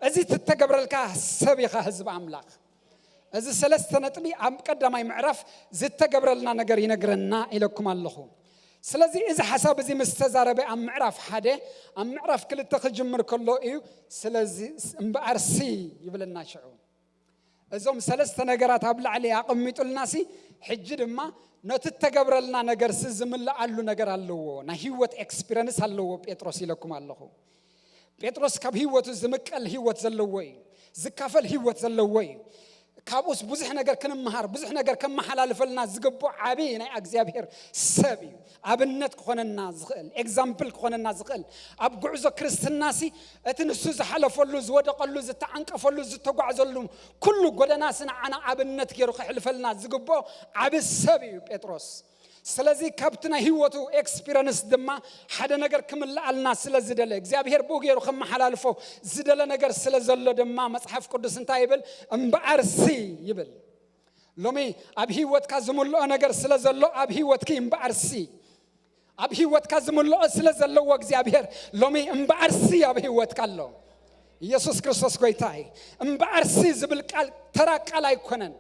እዚ ተተገብረልካ ሰብኻ ህዝብ አምላኽ እዚ ሰለስተ ነጥቢ ኣብ ቀዳማይ ምዕራፍ ዝተገብረልና ነገር ይነግረና ኢለኩም ኣለኹ ስለዚህ እዚ ሓሳብ እዚ ምስተዛረበ ኣብ ምዕራፍ 1 ኣብ ምዕራፍ 2 ክጅምር ከሎ እዩ ስለዚህ እምበኣርሲ ይብለና ሽዑ እዞም ሰለስተ ነገራት ኣብ ላዕሊ ያቀሚጡልናሲ ሕጂ ድማ ነቲ ተገብረልና ነገር ዝምላአሉ ነገር ኣለዎ ና ህይወት ኤክስፒሪየንስ ኣለዎ ጴጥሮስ ኢለኩም ኣለኹ ጴጥሮስ ካብ ህይወቱ ዝምቀል ህይወት ዘለዎ እዩ ዝካፈል ህይወት ዘለዎ እዩ ካብኡስ ብዙሕ ነገር ክንምሃር ብዙሕ ነገር ከመሓላልፈልና ዝግቡ ዓቢ ናይ እግዚአብሔር ሰብ እዩ ኣብነት ክኾነና ዝኽእል ኤግዛምፕል ክኾነና ዝኽእል ኣብ ጉዕዞ ክርስትናሲ እቲ ንሱ ዝሓለፈሉ ዝወደቀሉ ዝተዓንቀፈሉ ዝተጓዓዘሉ ኩሉ ጎደናስና ዓና ኣብነት ገይሩ ክሕልፈልና ዝግቡ ዓቢ ሰብ እዩ ጴጥሮስ ስለዚህ ካብትና ህይወቱ ኤክስፒሪየንስ ድማ ሓደ ነገር ክምላአልና ስለዝደለ እግዚአብሔር ቦጌሩ ከመሐላልፎ ዝደለ ነገር ስለዘሎ ድማ መጽሐፍ ቅዱስ እንታይ ይብል እምበአርሲ ይብል ሎሚ ኣብ ህይወትካ ዝምልኦ ነገር ስለዘሎ ኣብ ህይወትኪ እምበአርሲ ኣብ ህይወትካ ዝምልኦ ስለዘለዎ እግዚአብሔር ሎሚ እምበአርሲ ኣብ ህይወትካ ኣሎ ኢየሱስ ክርስቶስ ጎይታይ እምበአርሲ ዝብል ቃል ተራ ቃል አይኮነን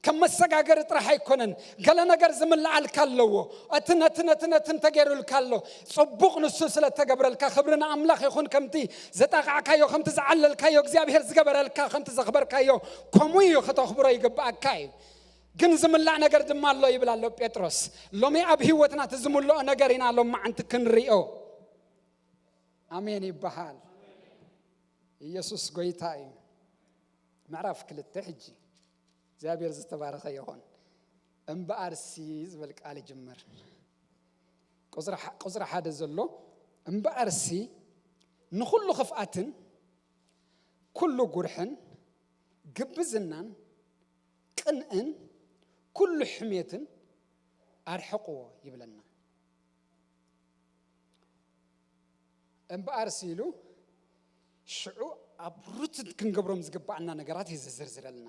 ከመሰጋገር ጥራህ አይኮነን ገለ ነገር ዝምላአልካለዎ አትነትን ተገሩልካሎ ጽቡቅ ንሱ ስለተገብረልካ ክብርና አምላክ ይኹን ከምቲ ዘጣቃካዮ ከምቲ ዘዓለልካዮ እግዚአብሔር ዝገበረልካ ከምቲ ዘኽበርካዮ ኮሙዩ ከተኽብሮ ይግባአካይ ግን ዝምላዕ ነገር ድማ ኣሎ ይብላሎ ጴጥሮስ ሎሚ ኣብ ህይወትና ተዝምልኦ ነገር ኢና ሎም ማዕንቲ ክንሪኦ አሜን ይባሃል ኢየሱስ ጎይታይ ምዕራፍ 2 ሕጂ እግዚአብሔር ዝተባረከ ይሁን እምበአርሲ ዝብል ቃል ጅምር ቁዝራ ሓደ ዘሎ እምበአርሲ ንኹሉ ኽፍአትን ኩሉ ጉርሕን ግብዝናን ቅንእን ኩሉ ሕሜትን አርሕቅዎ ይብለና እምበአርሲ ኢሉ ሽዑ አብሩት ክንገብሮም ዝግባአና ነገራት ይዝርዝረልና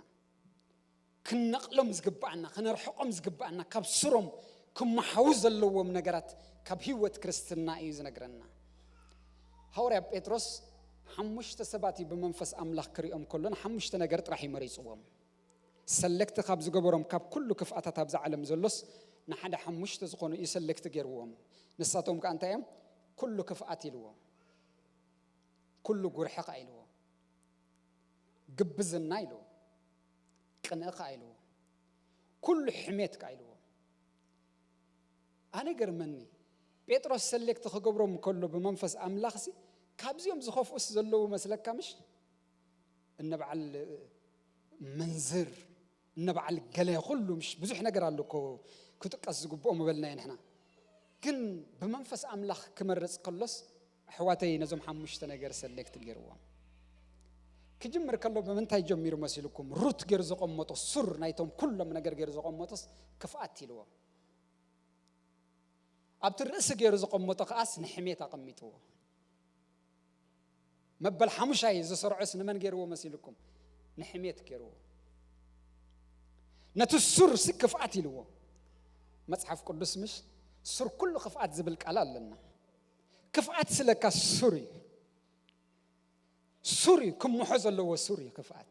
كنقلم زقبعنا كنرحقم زقبعنا كبسرم كمحوز اللوم نجارات كبهوت كريستنا إيز نجرنا هوري بيتروس حمش تسباتي بمنفس أملاك كريم كلنا حمش تنجرت راح يمريسوهم سلكت خبز جبرهم كاب كله كفأة تبز علم زلص نحدا حمش تزقون يسلكت جروهم نساتهم كأنتهم كله كفأة لوهم كله جرح قايلوه جبز النايلو قناة قايلو كل حميت قايلو أنا جرمني بيتروس سلكت خجبرهم كله بمنفس أملاخسي كابزيهم زخوف أس زلوا مسلك كمش النبع المنظر النبع الجلاء كله مش بزح نجر لكو كنت قصدي بقوم بلنا نحنا كن بمنفس أملاخ كمرز قلص حواتي نزوم حمش تنجر سلكت جروام كجمر كله بمنتهى جمير مسيلكم روت جرزق أمتوس سر نايتهم كل من نجر جرزق أمتوس كفأتي له أبترس جرزق أمتوس أس نحميت أقميته مبل حمشاي زسرعس نمن جروا مسيلكم نحميت جروا نتسر سكفأتي له مصحف قدس مش سر كل خفأت زبلك على لنا كفأت سلك السوري سوري كم محزن لو سوري كفأت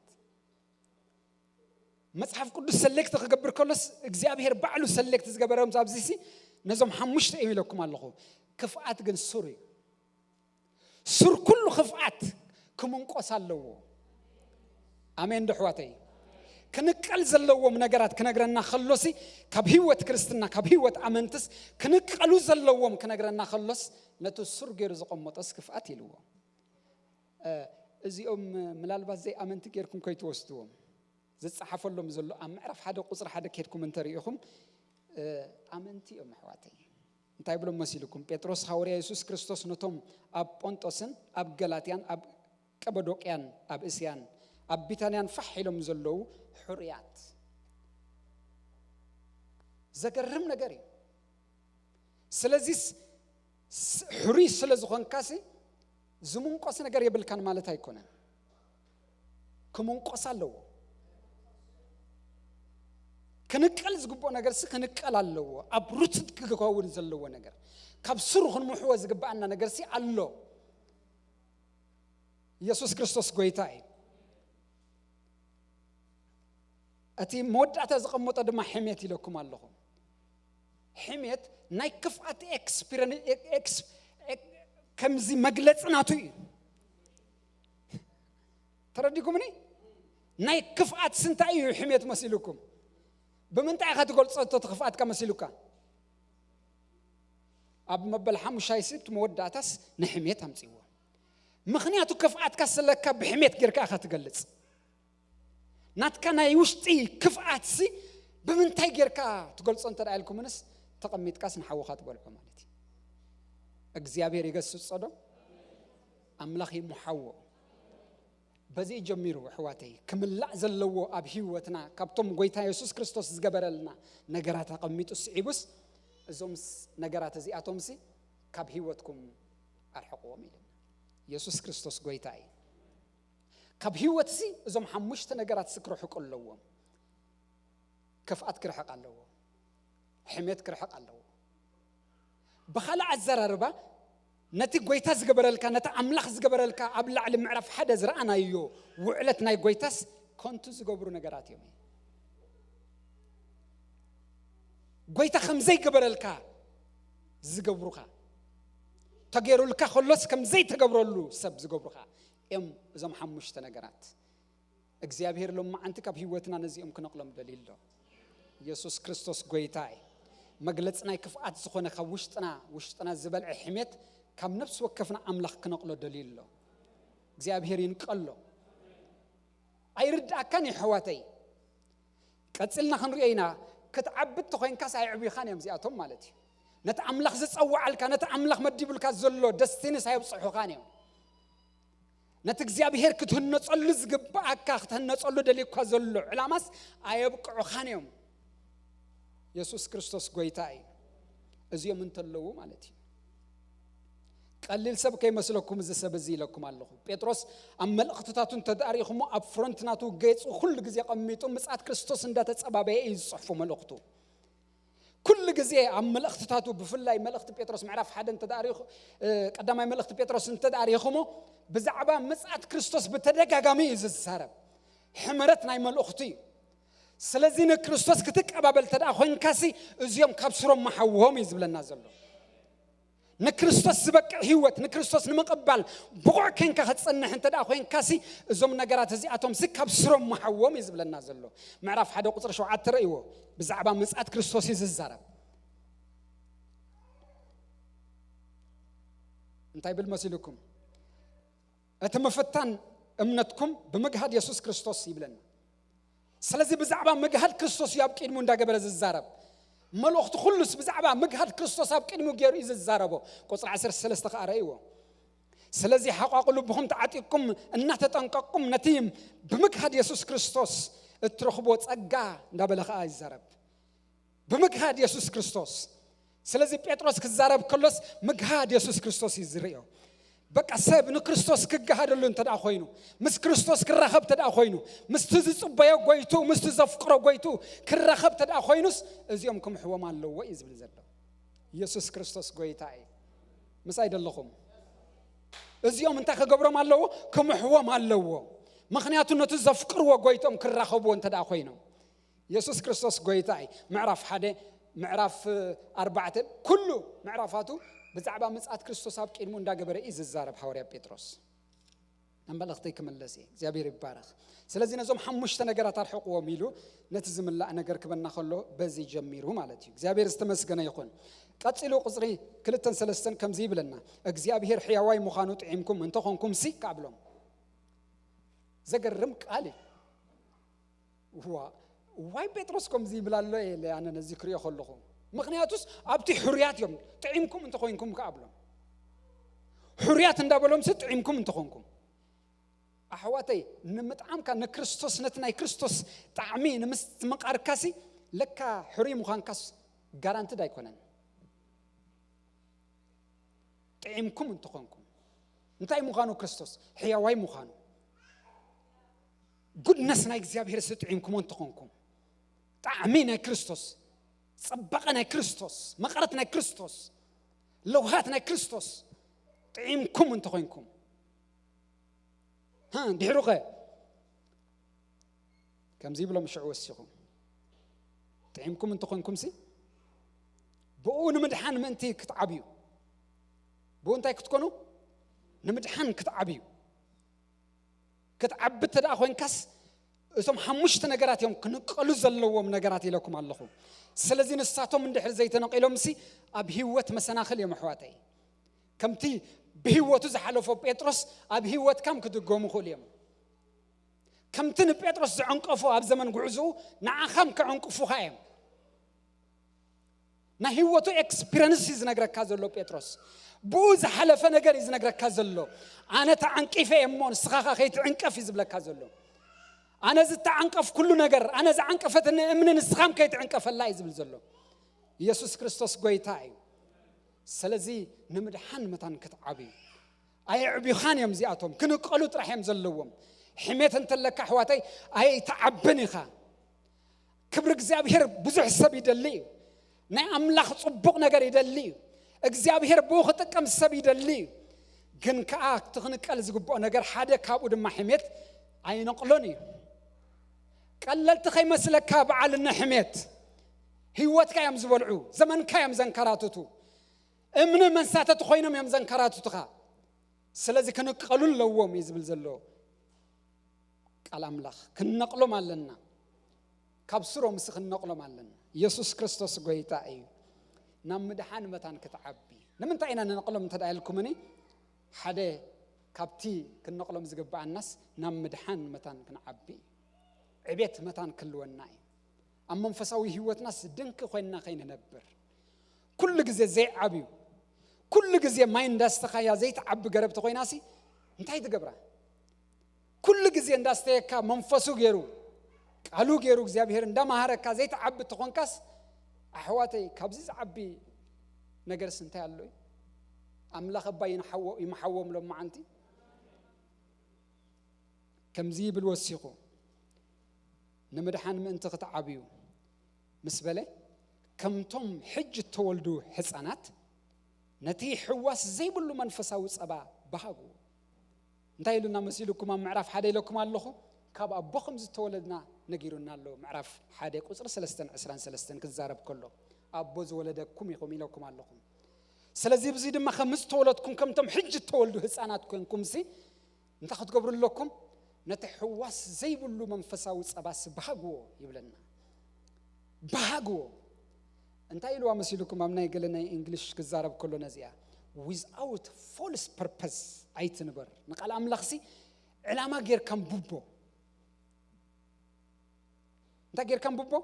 مصحف قدس سلكت خجبر كلس እግዚአብሔር ባዕሉ سلكت ዝገበረም ዛብዚሲ ነዞም ሓሙሽተ ኢሚለኩም ኣለኹ كفأت ግን سوري سور كل خفأت كمنقص ኣለዎ አሜን ደሕዋተይ ክንቀል ዘለዎም ነገራት ክነግረና خلص ካብ ህይወት ክርስትና ካብ ህይወት አመንትስ ክንቀሉ ዘለዎም ክነግረና خلص ነቱ ሱር ገይሩ ዝቆመጠስ كفأت ይልዎ እዚኦም ምናልባት ዘይ አመንቲ ጌርኩም ከይትወስዱዎም ዝጻሐፈሎም ዘሎ ኣብ ምዕራፍ ሓደ ቁጽር ሓደ ከድኩም እንተሪኢኹም አመንቲ እዮም ኣሕዋተይ እንታይ ብሎም መሲልኩም ጴጥሮስ ሐዋርያ ኢየሱስ ክርስቶስ ነቶም ኣብ ጶንጦስን ኣብ ገላትያን ኣብ ቀበዶቅያን ኣብ እስያን ኣብ ቢታንያን ፈሒሎም ዘለው ሕሩያት ዘገርም ነገር እዩ ስለዚህ ሕሩይ ስለዝኾንካሲ زمونقص ነገር የብልካን ማለት አይኮነን ከመንቆስ አለው ከነቀል ዝግቦ ነገር ከነቀል አለው አብሩት ክገካውን ዘለው ነገር ካብ ስሩኹን ምሕወዝ ዝግባአና ነገር ሲ አሎ ኢየሱስ ክርስቶስ ጎይታይ እቲ መወዳእታ ዝቀመጠ ድማ ሕሜት ይለኩም ኣለኹ ሕሜት ናይ ክፍአት ኤክስፒሪየንስ كمزي مجلسنا توي ترديكم مني ናይ ክፍኣት ስንታይ እዩ ሕሜት መሲሉኩም ብምንታይ ኢኻ ትገልጾ ተኽፍኣት ከመሲሉካ ኣብ መበል 5 ስብት መወዳእታስ ንሕሜት ኣምፂዎ ምኽንያቱ ክፍኣት ካሰለካ ብሕሜት ጌርካ ኢኻ ትገልጽ ናትካ ናይ ውሽጢ ክፍኣት ሲ ብምንታይ ጌርካ ትገልጾ እንተዳልኩምንስ ተቐሚጥካስ ንሓውኻ ትበልዖ ማለት እዩ እግዚአብሔር ይገስጽ ዶ ኣምላኽ ይምሓዎ በዚ ጀሚሩ ኣሕዋተይ ክምላእ ዘለዎ ኣብ ህይወትና ካብቶም ጎይታ ኢየሱስ ክርስቶስ ዝገበረልና ነገራት ኣቐሚጡ ስዒቡስ እዞም ነገራት እዚኣቶምሲ ካብ ህይወትኩም ኣርሕቕዎም ኢልና ኢየሱስ ክርስቶስ ጎይታ እዩ ካብ ህይወትሲ እዞም 5 ነገራት ስክርሕቁ ኣለዎም ክፍኣት ክርሕቕ ኣለዎ ሕሜት ክርሕቕ ኣለዎ ብኻልእ ኣዘራርባ ነቲ ጎይታ ዝገበረልካ ነቲ ኣምላኽ ዝገበረልካ ኣብ ላዕሊ ምዕራፍ 1 ዝረኣናዮ ውዕለት ናይ ጎይታስ ኮንቱ ዝገብሩ ነገራት እዮም ጎይታ ከምዘይ ገበረልካ ዝገብሩኻ ተገይሩልካ خلص ከምዘይ ተገብረሉ ሰብ ዝገብሩኻ እዮም እዞም 5 ነገራት እግዚአብሔር ለማዓንቲ ካብ ህይወትና ነዚኦም ክነቕሎም ደሊሎ ኢየሱስ ክርስቶስ ጎይታ መግለጽ ናይ ክፍኣት ዝኾነ ካብ ውሽጥና ዝበልዐ ሕሜት ካብ ነፍስ ወከፍና ኣምላኽ ክነቕሎ ደሊሎ እግዚአብሔር ይንቀሎ ኣይርዳእካን ይሕዋተይ ቀጽልና ክንርአይና ክትዓብት ኮይንካስ ኣይዕብይኻን እዮም እዚኣቶም ማለት እዩ ነቲ ኣምላኽ ዝጸዋዓልካ ነቲ ኣምላኽ መዲብልካ ዘሎ ደስቲንስ ኣይብጽሑኻን እዮም ነቲ እግዚአብሔር ክትህነጸሉ ዝግባእካ ክትህነጸሉ ደሊካ ዘሎ ዕላማስ ኣይብቅዑኻን እዮም ኢየሱስ ክርስቶስ ጎይታ እዩ እዚኦም እንተለዉ ማለት እዩ ቀሊል ሰብ ከይመስለኩም ዝሰብ እዚ ኢለኩም ኣለኹ ጴጥሮስ ኣብ መልእኽትታቱን ተዳሪኹሞ ኣብ ፍሮንትናቱ ገይጹ ኩሉ ግዜ ቀሚጡ ምጽኣት ክርስቶስ እንዳተጸባበየ እዩ ዝጽሕፉ መልእኽቱ ኩሉ ግዜ ኣብ መልእኽትታቱ ብፍላይ መልእኽቲ ጴጥሮስ ምዕራፍ 1 ተዳሪኹ ቀዳማይ መልእኽቲ ጴጥሮስ ተዳሪኹሞ ብዛዕባ ምጽኣት ክርስቶስ በተደጋጋሚ እዩ ዝዛረብ ሕመረት ናይ መልእኽቱ እዩ ስለዚ ንክርስቶስ ክትቀባበል ተዳ ኮይንካሲ እዚኦም ካብ ስሮም ማሐውሆም እዩ ዝብለና ዘሎ ንክርስቶስ ዝበቅዕ ህይወት ንክርስቶስ ንምቕባል ብቑዕ ከንካ ክትጸንሕ እንተዳ ኮይንካሲ እዞም ነገራት እዚኣቶም ካብ ስሮም ማሐውሆም እዩ ዝብለና ዘሎ ምዕራፍ 1 ቁጽር 7 ርእይዎ ብዛዕባ ምጽኣት ክርስቶስ እዩ ዝዛረብ እንታይ ብል መሲልኩም እቲ መፈታን እምነትኩም ብምግሃድ ኢየሱስ ክርስቶስ ይብለና ስለዚህ ብዛዕባ ምግሃድ ክርስቶስ ያብ ቅድሙ እንዳገበረ ዝዛረብ መልእኽቱ ሁሉስ ብዛዕባ ምግሃድ ክርስቶስ ኣብ ቅድሙ ገይሩ እዩ ዝዛረቦ ቁጽር 13 ከአረይዎ ስለዚህ ሓቋቁሉ ብኹም ተዓጢቅኩም እናተጠንቀቅኩም ነቲም ብምግሃድ ኢየሱስ ክርስቶስ እትረኽቦ ጸጋ እንዳበለኻ ይዛረብ ብምግሃድ ኢየሱስ ክርስቶስ ስለዚህ ጴጥሮስ ክዛረብ ከሎስ ምግሃድ ኢየሱስ ክርስቶስ ይዝርዮ በቃ ሰብ ንክርስቶስ ክገሃደሉ እንተዳ ኮይኑ ምስ ክርስቶስ ክራኸብ ተዳ ኮይኑ ምስቲ ዝጽበዮ ጎይቱ ምስቲ ዘፍቅሮ ጎይቱ ክራኸብ ተዳ ኮይኑስ እዚኦም ክምሕዎም ኣለዎ እዩ ዝብል ዘሎ ኢየሱስ ክርስቶስ ጎይታ እዩ ምስ ኣይደለኹም እዚኦም እንታይ ክገብሮም ኣለዎ ክምሕዎም ኣለዎ ምኽንያቱ ነቲ ዘፍቅርዎ ጎይቶም ክራኸብዎ እንተዳ ኮይኖም ኢየሱስ ክርስቶስ ጎይታ እዩ ምዕራፍ 1 ምዕራፍ 4 ኩሉ ምዕራፋቱ ብዛዕባ ምጽኣት ክርስቶስ ኣብ ቅድሙ እንዳገበረ እዩ ዝዛረብ ሐዋርያ ጴጥሮስ ኣንበለኽተይ ክመለስ እግዚአብሔር ይባረኽ ስለዚህ ነዞም 5 ነገራት አርሕቕዎም ኢሉ ነቲ ዝምላእ ነገር ክበና ከሎ በዚ ጀሚሩ ማለት እዩ እግዚአብሔር ዝተመስገነ ይኹን ቀጽሉ ቁጽሪ 2-3 ከምዚ ይብለና እግዚአብሔር ሕያዋይ ምዃኑ ጥዒምኩም እንተኾንኩም ሲ ካብሎም ዘገርም ቃል ዋይ ጴጥሮስ ከምዚ ይብላሎ ያነ ነዚ ክሪኦ ከለኹ ምክንያቱስ ኣብቲ ሕርያት እዮም ጥዒምኩም እንተኾንኩም ከኣብሎም ሕርያት እንዳበሎም ጥዒምኩም እንተኾንኩም ኣሕዋተይ ንምጥዓምካ ንክርስቶስ ነቲ ናይ ክርስቶስ ጣዕሚ ንምስ መቃርካሲ ለካ ሕሩይ ምዃንካስ ጋራንትድ ኣይኮነን ጥዒምኩም እንተኾንኩም እንታይ ምዃኑ ክርስቶስ ሕያዋይ ምዃኑ ጉድነስ ናይ እግዚአብሔር ጥዒምኩም እንተኾንኩም ጣዕሚ ናይ ክርስቶስ صبقنا ናይ ክርስቶስ መቀረት ናይ ክርስቶስ ለውሃት ናይ ክርስቶስ ጥዒምኩም እንተኾንኩም ድሕሩኸ ከምዚ ብሎም ሽዑ ወሲኹም ጥዒምኩም እንተኾንኩም ሲ ብኡ ንምድሓን ምእንቲ ክትዓብዩ ብኡ እንታይ ክትኮኑ ንምድሓን ክትዓብዩ ክትዓቢ ተዳ ኮይንካስ እቶም ሓሙሽተ ነገራት እዮም ክንቀሉ ዘለዎም ነገራት ኢለኩም ኣለኹ ስለዚህ ንሳቶም እንድሕር ዘይተነቂሎም ሲ ኣብ ህይወት መሰናኽል እዮም ኣሕዋተይ ከምቲ ብህይወቱ ዝሓለፈ ጴጥሮስ ኣብ ህይወት ከም ክድገሙ ክእሉ እዮም ከምቲ ንጴጥሮስ ዝዕንቀፉ ኣብ ዘመን ጉዕዙ ንዓኻም ክዕንቅፉኻ እዮም ና ህይወቱ ኤክስፒሪየንስ ዝነግረካ ዘሎ ጴጥሮስ ብኡ ዝሓለፈ ነገር ዝነግረካ ዘሎ ኣነ ተዓንቂፈ እሞ ንስኻኻ ከይትዕንቀፍ ዝብለካ ዘሎ ኣነ ዝተዓንቀፍ ኩሉ ነገር ኣነ ዝዓንቀፈት እምነ ንስኻም ከይትዕንቀፈላ ዝብል ዘሎ ኢየሱስ ክርስቶስ ጎይታ እዩ ስለዚ ንምድሓን መታን ክትዓብዩ ኣይዕብዩኻን እዮም ዚኣቶም ክንቀሉ ጥራሕ እዮም ዘለዎም ሕሜት እንተለካ ኣሕዋተይ ኣይተዓብን ኢኻ ክብሪ እግዚኣብሔር ብዙሕ ሰብ ይደሊ እዩ ናይ ኣምላኽ ጽቡቕ ነገር ይደሊ እዩ እግዚአብሔር ብኡ ክጥቀም ሰብ ይደሊ ግን ከዓ ትኽንቀል ዝግብኦ ነገር ሓደ ካብኡ ድማ ሕሜት ኣይነቕሎን እዩ ቀለልቲ ከይመስለካ በዓልና ሕሜት ህይወትካ እዮም ዝበልዑ ዘመንካ እዮም ዘንከራትቱ እምነ መንሳተት ኮይኖም እዮም ዘንከራትቱኻ ስለዚ ክንቀሉ ኣለዎም ይዝብል ዘሎ ቃል ኣምላኽ ክንነቕሎም ኣለና ካብ ስሮም ምስ ክንነቕሎም ኣለና ኢየሱስ ክርስቶስ ጎይታ እዩ ናብ ምድሓን መታን ክትዓቢ ንምንታይ ኢና ንነቕሎም እንተዳይልኩምኒ ሓደ ካብቲ ክንነቕሎም ዝግባአናስ ናብ ምድሓን መታን ክንዓቢ ዕቤት መታን ክልወና እዩ ኣብ መንፈሳዊ ህይወትናስ ድንክ ኮይንና ከይንነብር ኩሉ ግዜ ዘይዓብዩ ኩሉ ግዜ ማይ እንዳስተኻያ ዘይተዓቢ ገረብቲ ኮይናሲ እንታይ ትገብራ ኩሉ ግዜ እንዳስተየካ መንፈሱ ገይሩ ቃሉ ገይሩ እግዚአብሔር እንደማሃረካ ዘይተዓቢ ትኾንካስ ኣሕዋተይ ካብዚ ዝዓቢ ነገርስ እንታይ ኣሎ ኣምላኽ ኣባይ ይመሓወም ሎም ማዓንቲ ከምዚ ይብል ወሲኹ ንምድሓን ምእንቲ ክትዓብዩ ምስ በለ ከምቶም ሕጅ ተወልዱ ህፃናት ነቲ ሕዋስ ዘይብሉ መንፈሳዊ ፀባ ባሃጉ እንታይ ኢሉና መሲሉኩም ኣብ ምዕራፍ ሓደ ኢለኩም ኣለኹ ካብ ኣቦኹም ዝተወለድና ነጊሩና ኣሎ ምዕራፍ 1 ቁፅሪ 3:23 ክዛረብ ከሎ ኣቦ ዝወለደኩም ኢኹም ኢለኩም ኣለኹም ስለዚ ብዚ ድማ ከምዝ ተወለድኩም ከምቶም ሕጅ ተወልዱ ህፃናት ኮይንኩምሲ እንታይ ክትገብሩ ኣለኩም ነቲ ሕዋስ ዘይብሉ መንፈሳዊ ፀባስ ባሃግዎ ይብለና ባሃግዎ እንታይ ኢሉዋ መሲሉኩም ኣብ ናይ ገለ ናይ እንግሊሽ ክዛረብ ከሎ ነዚያ without false purpose ኣይትንበር ንቃል ኣምላኽሲ ዕላማ ጌርካም ቡቦ እንታይ ጌርካም ቡቦ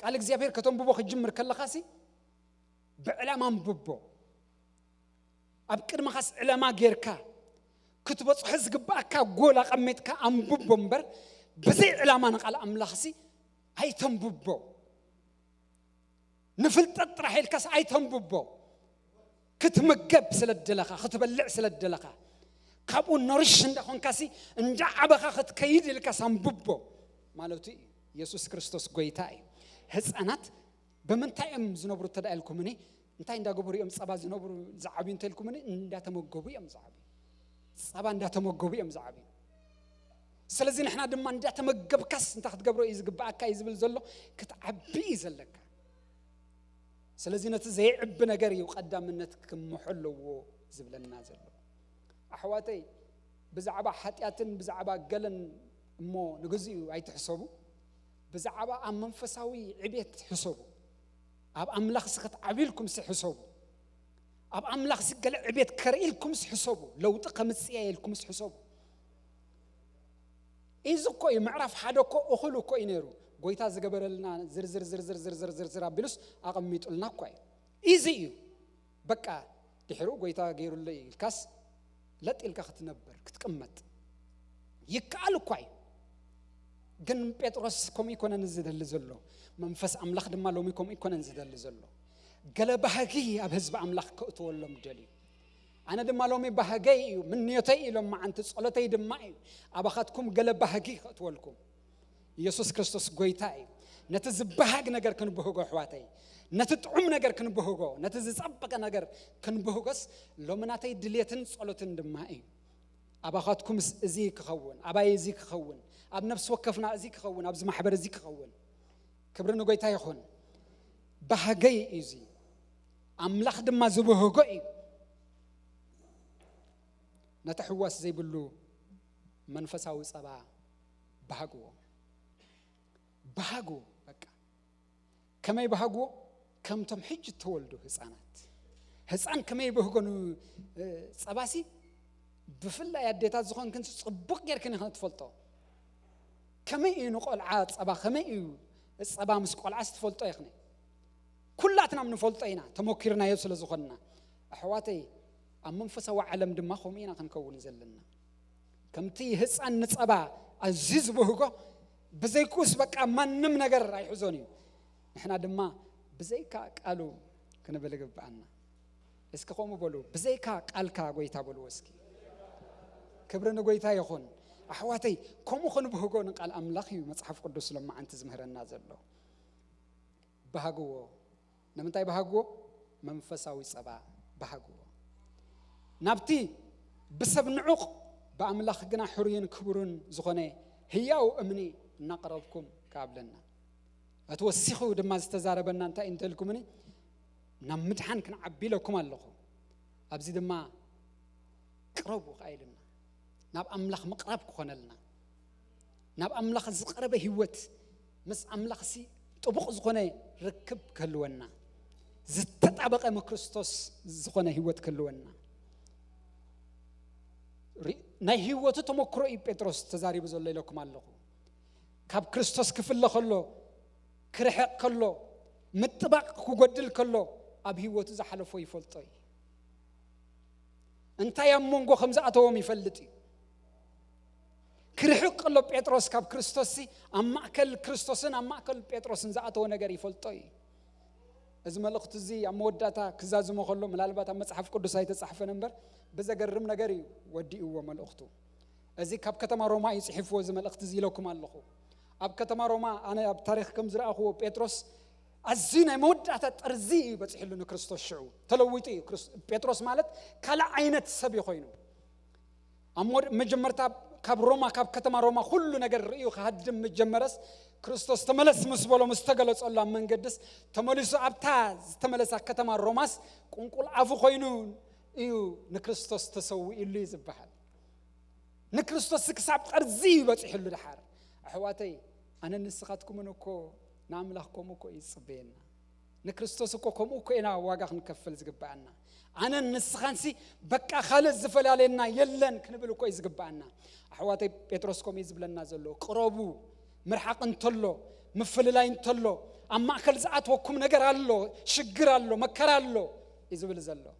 ቃል እግዚአብሔር ከቶም ቡቦ ክጅምር ከለኻሲ ብዕላማም ቡቦ ኣብ ቅድመኻስ ዕላማ ጌርካ ክትበጽሕ ዝግባእካ ጎል ኣቐሚጥካ ኣንብቦ እምበር ብዘይ ዕላማ ንቃል ኣምላኽሲ ኣይተንብቦ ንፍልጠት ጥራሕ ኢልካስ ኣይተንብቦ ክትምገብ ስለደለኻ ክትበልዕ ስለደለኻ ካብኡ ኖርሽ እንዳኾንካሲ እንዳዓበኻ ክትከይድ ኢልካስ ኣንብቦ ማለቱ ኢየሱስ ክርስቶስ ጎይታ እዩ ህፃናት በምንታይ እዮም ዝነብሩ ተዳኢልኩምኒ እንታይ እንዳገበሩ እዮም ፀባ ዝነብሩ ዝዓብዩ እንተልኩምኒ እንዳተመገቡ እዮም ዝዓብዩ ፀባ እንዳተመገቡ እዮም ዝዓብዩ ስለዚ ንሕና ድማ እንዳተመገብካስ እንታይ ክትገብሮ እዩ ዝግባእካ እዩ ዝብል ዘሎ ክትዓቢ ዘለካ ስለዚ ነቲ ዘይዕቢ ነገር እዩ ቀዳምነት ክምሕለዎ ዝብለና ዘሎ ኣሕዋተይ ብዛዕባ ሓጢኣትን ብዛዕባ ገለን እሞ ንግዚኡ ኣይትሕሰቡ ብዛዕባ ኣብ መንፈሳዊ ዕቤት ሕሰቡ ኣብ ኣምላኽ ክትዓቢልኩም ሕሰቡ ኣብ ኣምላኽ ገለ ዕቤት ከርኢልኩም ሕሰቡ ለውጢ ከምጽያ ኢልኩም ሕሰቡ እዚ እኮ እዩ ምዕራፍ ሓደ እኮ እኹሉ እኮ እዩ ነይሩ ጎይታ ዝገበረልና ዝርዝር ኣቢሉስ ኣቐሚጡልና እኮ እዩ እዚ እዩ በቃ ድሕሩ ጎይታ ገይሩለ ኢልካስ ለጢልካ ክትነብር ክትቅመጥ ይከኣል እኮ እዩ ግን ጴጥሮስ ከምኡ ይኮነን ዝደሊ ዘሎ መንፈስ ኣምላኽ ድማ ሎሚ ከምኡ ይኮነን ዝደሊ ዘሎ ገለ ባህጊ ኣብ ህዝቢ ኣምላኽ ከእትወሎም ደልዩ ኣነ ድማ ሎሚ ባህገይ እዩ ምንዮተይ ኢሎም ማዓንቲ ጸሎተይ ድማ እዩ ኣባኻትኩም ገለ ባህጊ ከእትወልኩም ኢየሱስ ክርስቶስ ጎይታ እዩ ነቲ ዝበሃግ ነገር ክንብህጎ ኣሕዋተይ ነቲ ጥዑም ነገር ክንብህጎ ነቲ ዝጸበቀ ነገር ክንብህጎስ ሎምናተይ ድልየትን ጸሎትን ድማ እዩ ኣባኻትኩም እዚ ክኸውን ኣባይ እዚ ክኸውን ኣብ ነፍስ ወከፍና እዚ ክኸውን ኣብ ዝማሕበር እዚ ክኸውን ክብሪ ንጎይታ ይኹን ባህገይ እዚ ኣምላኽ ድማ ዝብህጎ እዩ ነቲ ሕዋስ ዘይብሉ መንፈሳዊ ፀባ ባህግዎ بهاجو بقى كما يبهاجو كم تم حج تولدوا ህፃን ከመይ በህጎኑ ጸባሲ ብፍላ ያዴታ ዝኾን ክንስ ጽቡቅ ጌርክን ይኸን ትፈልጦ ከመይ ንቆልዓ ጸባ ከመይ ጸባ ምስ ቆልዓ ትፈልጦ ይኽነ ኩላትና ምንፈልጦ ኢና ተሞክርና ይብ ስለ ዝኾንና ኣሕዋተይ ኣብ መንፈሳዊ ዓለም ድማ ኸመይና ክንከውን ዘለና ከምቲ ህፃን ንጸባ ኣዚዝ በህጎ ብዘይኩስ በቃ ማንም ነገር ኣይሕዞን እዩ ንሕና ድማ ብዘይካ ቃሉ ክንብል ግባአና እስኪ ቆሙ በሉ ብዘይካ ቃልካ ጎይታ በሉ እስኪ ክብርን ጎይታ ይኹን ኣሕዋተይ ከምኡ ክንብህጎ ንቃል ኣምላኽ እዩ መጽሓፍ ቅዱስ ለማዓንቲ ዝምህረና ዘሎ በሃግዎ ንምንታይ በሃግዎ መንፈሳዊ ጸባ በሃግዎ ናብቲ ብሰብ ንዑቕ በኣምላኽ ግና ሕሩይን ክቡርን ዝኾነ ህያው እምኒ እናቀረብኩም ካብለና أتوسخ دم استزاربنا أنت إنتلكمني نمدحن كن عبيلكم الله أبزيد ما قربوا قايلنا ناب أملاخ مقرب خونلنا ناب أملاخ زقربه هوت مس أملاخ سي طبق زخونه ركب كلونا زتطابق مكريستوس زخونه هوت كلونا ناي هوت تمكرو بطرس تزاريب زلي لكم الله كاب كريستوس كفل خلو كرحق كله متبق كودل كله أبي هو تزحلفه يفلطي أنت يا مونغو خمسة أتوم يفلتي كرحق كله بيتروس كاب كريستوسي أما أكل كريستوسن أما أكل بيتروسن زعتو نجاري يفلطي إذا ما لقط زي أموداتا كزاز ما خلوا ملالبات أما صحف كده سايت صحف نمبر بزجرم نجاري ودي هو ما لقطه إذا كاب كتما روما يصحفه إذا ما لقط زي لكم الله أب كتما روما أنا أب تاريخ كم زرع أخو بيتروس الزنا مودة ترزي بتحلو كريستوس شعو تلويتي بيتروس مالت كلا عينة سبي خوينو أمور مجمرتا كاب روما كاب كتما روما كله نجر ريو خدم مجمرس كريستوس تملس مسبولو مستقلس الله من قدس تملسو أبتاز تملس كتما روماس كونكول عفو خوينو إيو نكريستوس تسوي اللي زبحل نكريستوس كسب ترزي بتحلو الحار أحواتي أنا نسخاتكم منكو نعملكم منكو يصبينا نكريستوس كوكم منكو إنا واقع نكفل زقبعنا أنا نسخانسي بكا خالد زفل علينا يلن كنبلكو يزقبعنا أحواتي بيتروسكم يزبلنا زلو قربو مرحق انتلو مفللا انتلو أما أكل زعات وكم نقر اللو شقر اللو مكر اللو يزبل زلو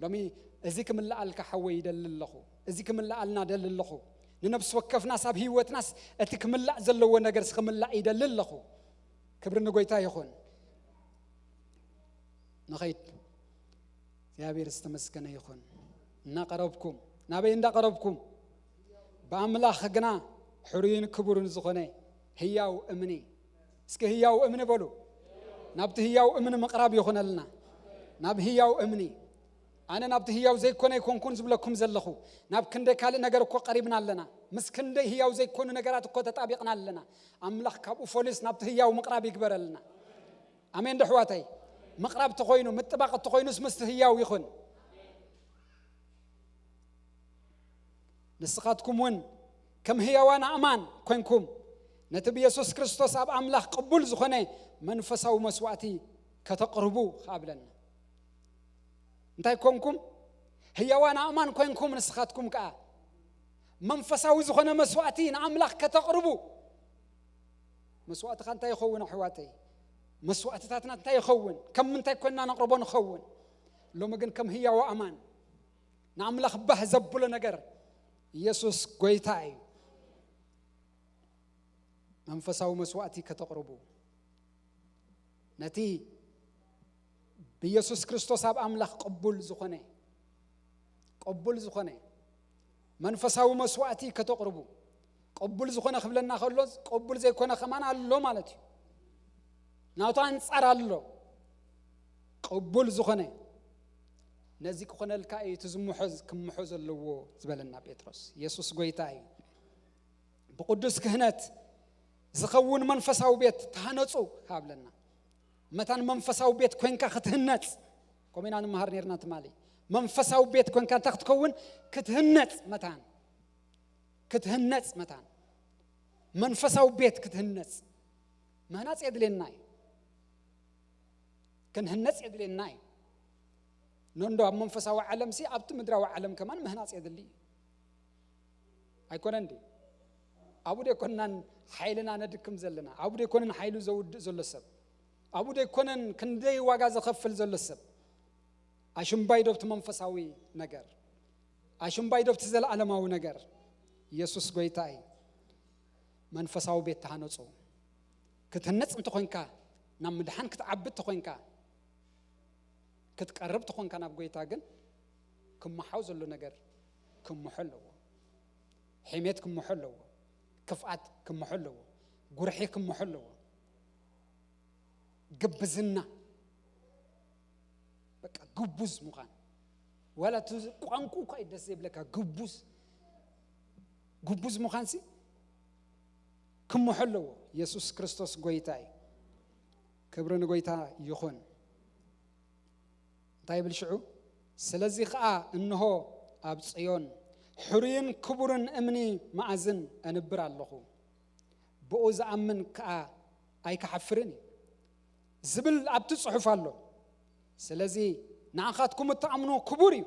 لمي ازيك من لألك حوي دللخو ازيك من لألنا دللخو لنفس وكف ناس أبهي وتناس أتكمل لا زلوا ونجرس خمل لا يدلل لخو كبرنا قويتا يخون نخيت يا بير استمسكنا يخون نقربكم نبين نقربكم بأملا خجنا حرين كبر زخنة هياو أمني اسك هياو أمني بلو نبت هياو أمني مقرب يخون لنا نب هياو أمني أنا نبت هياو زي كونه يكون كون زبلكم زلخو نب كنده كله نجار كو قريبنا لنا مس كنده هياو زي كونه نجارات كو تطابقنا لنا أملاخ كابو فوليس نبت هياو مقرب يكبر لنا أمين دحواتي مقرب تخوينو متباق تخوينو مست هياو يخون نسخاتكم ون كم هياوانا أمان كوينكم نتبي يسوع كريستوس أب أملاخ قبول زخنة منفسه ومسواتي كتقربوا قابلنا انتي كونكم هي وانا امان كونكم نسخاتكم كا منفساوي زخونه مسواتين املاح كتقربوا مسوات خانتا يخون حواتي مسواتاتنا انت يخون كم انت كنا نقربون نخون لو مجن كم هي وامان ناملاح به زبل نجر يسوس غويتاي منفساوي مسواتي كتقربوا نتي بيسوع كريستوس أب أملاخ قبول زخنة منفسه مسواتي كتقربوا قبول زخنة خبلنا خلص قبول زي كنا خمان الله مالتي ناوتان صار الله قبول زخنة نزيك خنا الكاي تزمحز كم محز اللو زبلنا بيتروس يسوع غويتاي بقدس كهنت زخون منفسه بيت تهنصو قبلنا متان منفساو بيت كوينكا ختهنت كومينا نمهر نيرنا تمالي منفساو بيت كوينكا تختكون كتهنت متان منفساو بيت كتهنت مهناص يدليناي كنهنص يدليناي نندو منفساو عالم سي ابت مدراو عالم كمان مهناص يدلي ايكون اندي ابودي كونن حيلنا ندكم زلنا ابودي كونن حيلو زود زلسب ابودي كونن كندي واغا زخفل زلسب اشم بايدوت منفساوي ነገር اشم بايدوت زلعلماو ነገር ኢየሱስ ጎይታይ መንፈሳው ቤት ተሃነጹ ክትነጽ እንትኾንካ ናብ ምድሓን ክትዓብት ትኾንካ ክትቀርብ ትኾንካ ናብ ጎይታ ግን ክመሓው ዘሎ ነገር ክመሐለዎ ሕሜት ክመሐለዎ ክፍአት ክመሐለዎ ጉርሒ ክመሐለዎ ግብዝና በቃ ግቡዝ ሙኻን ወላ ቋንቋ ካይ ደስ ይብለካ ግቡዝ ሙኻንሲ ክመሐለዎ ኢየሱስ ክርስቶስ ጎይታይ ክብርን ጎይታ ይኹን ታይብል ሽዑ ስለዚህ ኸአ እንሆ ኣብ ጽዮን ሕሩይን ክቡርን እምኒ ማዕዝን እንብር ኣለኹ ብኡ ዝኣምን ከአ ኣይከሓፍርን ዝብል ኣብቲ ጽሑፍ ኣሎ ስለዚህ ንኣኻትኩም እተኣምኑ ክቡር እዩ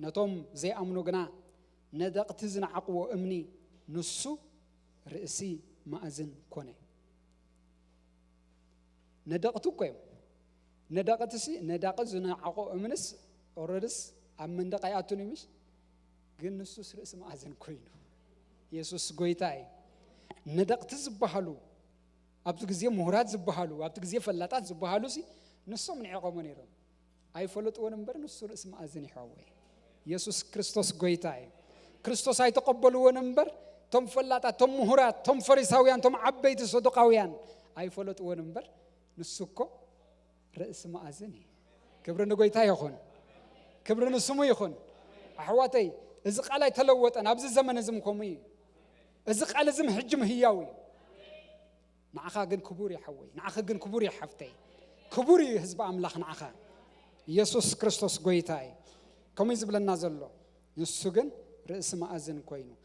ነቶም ዘይኣምኑ ግና ነደቕቲ ዝነዓቕዎ እምኒ ንሱ ርእሲ ማዕዝን ኮነ ندقت كويم ندقت سي ندقت زنا عقو أمنس أوردس أمن دقيقاتوني مش جنسوس رأس ما أزن كوينو يسوس قويتاي ندقت زبحلو أبتكزيه مهرات زبحلو أبتكزيه فلاتات زبحلو سي نصو من عقو منيرم أي فلوت ونمبر نصو رأس ما أزن يحوي يسوس كريستوس قويتاي كريستوس أي تقبلوا ونمبر تم فلاتات تم مهرات تم فريساويان تم عبيت صدقاويان أي فلوت ونمبر نسوكو رأس ما أزني كبرنا قويتا يخون كبرنا سمو يخون أحواتي إذا قال يتلوت أنا أبز الزمن زمكمي إذا قال زم حجم هياوي نعخا جن كبوري حوي نعخا جن كبوري حفتي كبوري حزب أملاخ نعخا يسوع كريستوس قويتاي كم يزبل النازل له يسوعن رأس ما أزن كوينو